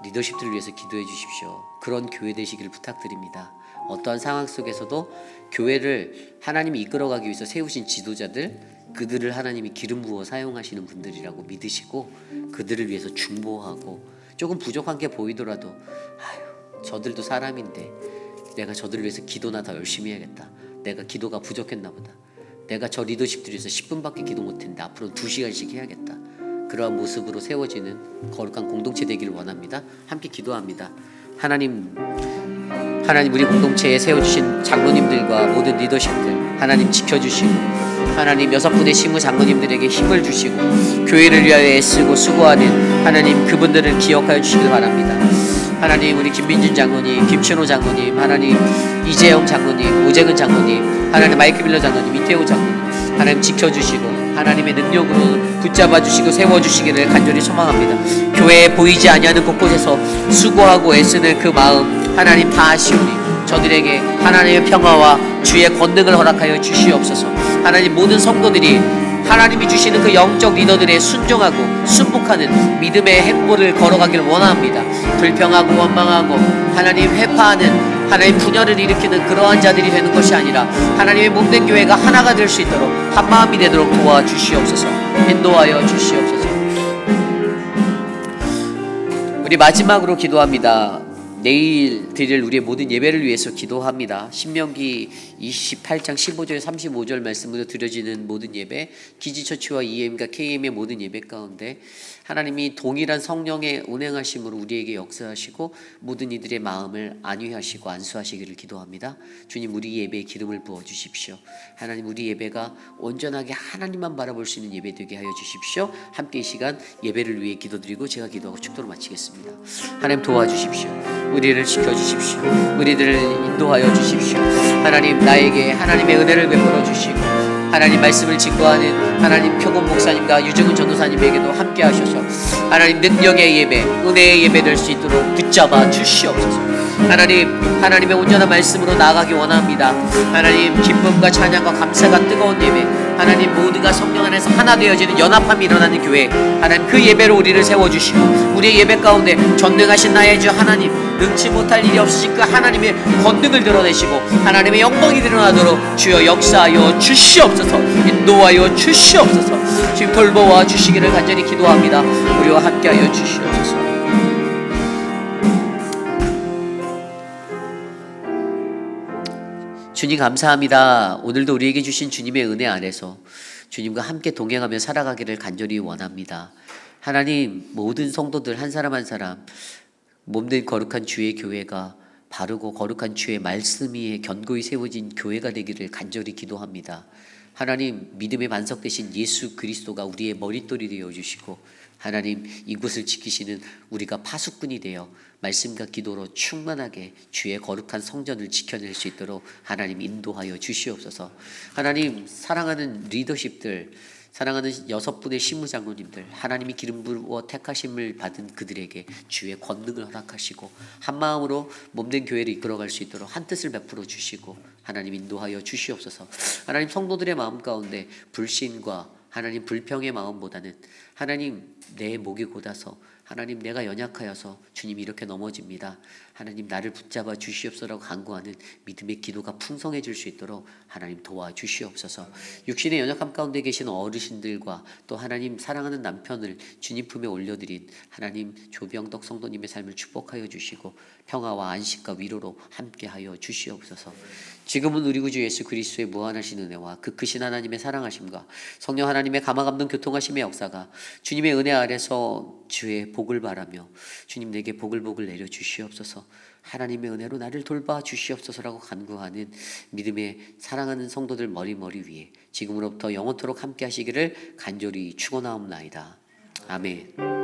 S1: 리더십들을 위해서 기도해 주십시오. 그런 교회 되시기를 부탁드립니다. 어떠한 상황 속에서도 교회를 하나님이 이끌어가기 위해서 세우신 지도자들, 그들을 하나님이 기름 부어 사용하시는 분들이라고 믿으시고 그들을 위해서 중보하고, 조금 부족한 게 보이더라도 아유 저들도 사람인데 내가 저들을 위해서 기도나 더 열심히 해야겠다. 내가 기도가 부족했나 보다. 내가 저 리더십들을 위해서 10분밖에 기도 못했는데 앞으로는 2시간씩 해야겠다. 그러한 모습으로 세워지는 거룩한 공동체 되기를 원합니다. 함께 기도합니다. 하나님 우리 공동체에 세워주신 장로님들과 모든 리더십들 하나님 지켜주시고, 하나님 6분의 신무 장로님들에게 힘을 주시고 교회를 위하여 애쓰고 수고하는 하나님 그분들을 기억하여 주시길 바랍니다. 하나님 우리 김민준 장로님, 김춘호 장로님, 하나님 이재영 장로님, 오재근 장로님, 하나님 마이크 밀러 장로님, 이태호 장로님 하나님 지켜주시고 하나님의 능력으로 붙잡아 주시고 세워주시기를 간절히 소망합니다. 교회에 보이지 아니하는 곳곳에서 수고하고 애쓰는 그 마음 하나님 다 아시오니 저들에게 하나님의 평화와 주의 권능을 허락하여 주시옵소서. 하나님 모든 성도들이 하나님이 주시는 그 영적 리더들의 순종하고 순복하는 믿음의 행보를 걸어가길 원합니다. 불평하고 원망하고 하나님 회파하는 하나님 분열을 일으키는 그러한 자들이 되는 것이 아니라 하나님의 몸된 교회가 하나가 될 수 있도록 한마음이 되도록 도와주시옵소서. 인도하여 주시옵소서. 우리 마지막으로 기도합니다. 내일 드릴 우리의 모든 예배를 위해서 기도합니다. 신명기 28장 15절 35절 말씀으로 드려지는 모든 예배, 기지처치와 EM과 KM의 모든 예배 가운데 하나님이 동일한 성령의 운행하심으로 우리에게 역사하시고 모든 이들의 마음을 안위하시고 안수하시기를 기도합니다. 주님 우리 예배에 기름을 부어주십시오. 하나님 우리 예배가 온전하게 하나님만 바라볼 수 있는 예배 되게 하여 주십시오. 함께 이 시간 예배를 위해 기도드리고 제가 기도하고 축도로 마치겠습니다. 하나님 도와주십시오. 우리를 지켜주십시오. 우리들을 인도하여 주십시오. 하나님, 나에게 하나님의 은혜를 베풀어 주시고 하나님 말씀을 증거하는 하나님 표건 목사님과 유정은 전도사님에게도 함께 하셔서 하나님 능력의 예배, 은혜의 예배 될 수 있도록 붙잡아 주시옵소서. 하나님의 온전한 말씀으로 나아가기 원합니다. 하나님, 기쁨과 찬양과 감사가 뜨거운 예배, 하나님 모두가 성령 안에서 하나 되어지는 연합함이 일어나는 교회, 하나님 그 예배로 우리를 세워주시고 우리의 예배 가운데 전능하신 나의 주 하나님, 능치 못할 일이 없으신 그 하나님의 권능을 드러내시고 하나님의 영광이 드러나도록 주여 역사하여 주시옵소서. 인도하여 주시옵소서. 지금 돌보아 주시기를 간절히 기도합니다. 우리와 함께하여 주시옵소서. 주님 감사합니다. 오늘도 우리에게 주신 주님의 은혜 안에서 주님과 함께 동행하며 살아가기를 간절히 원합니다. 하나님, 모든 성도들 한 사람 한 사람 몸된 거룩한 주의 교회가 바르고 거룩한 주의 말씀 위에 견고히 세워진 교회가 되기를 간절히 기도합니다. 하나님, 믿음의 반석 되신 예수 그리스도가 우리의 머릿돌이 되어주시고 하나님, 이곳을 지키시는 우리가 파수꾼이 되어 말씀과 기도로 충만하게 주의 거룩한 성전을 지켜낼 수 있도록 하나님 인도하여 주시옵소서. 하나님, 사랑하는 리더십들, 사랑하는 6분의 신무장로님들, 하나님이 기름 부어 택하심을 받은 그들에게 주의 권능을 허락하시고 한 마음으로 몸된 교회를 이끌어갈 수 있도록 한 뜻을 베풀어 주시고 하나님 인도하여 주시옵소서. 하나님, 성도들의 마음 가운데 불신과 하나님 불평의 마음보다는 하나님, 내 목이 곧아서 하나님, 내가 연약하여서 주님 이렇게 넘어집니다. 하나님, 나를 붙잡아 주시옵소서라고 간구하는 믿음의 기도가 풍성해질 수 있도록 하나님 도와주시옵소서. 육신의 연약함 가운데 계신 어르신들과 또 하나님 사랑하는 남편을 주님 품에 올려드린 하나님 조병덕 성도님의 삶을 축복하여 주시고 평화와 안식과 위로로 함께하여 주시옵소서. 지금은 우리 구주 예수 그리스도의 무한하신 은혜와 그 크신 하나님의 사랑하심과 성령 하나님의 감화감동 교통하심의 역사가 주님의 은혜 아래서 주의 복을 바라며 주님 내게 복을 내려 주시옵소서. 하나님의 은혜로 나를 돌봐 주시옵소서라고 간구하는 믿음의 사랑하는 성도들 머리 위에 지금으로부터 영원토록 함께 하시기를 간절히 축원하옵나이다. 아멘.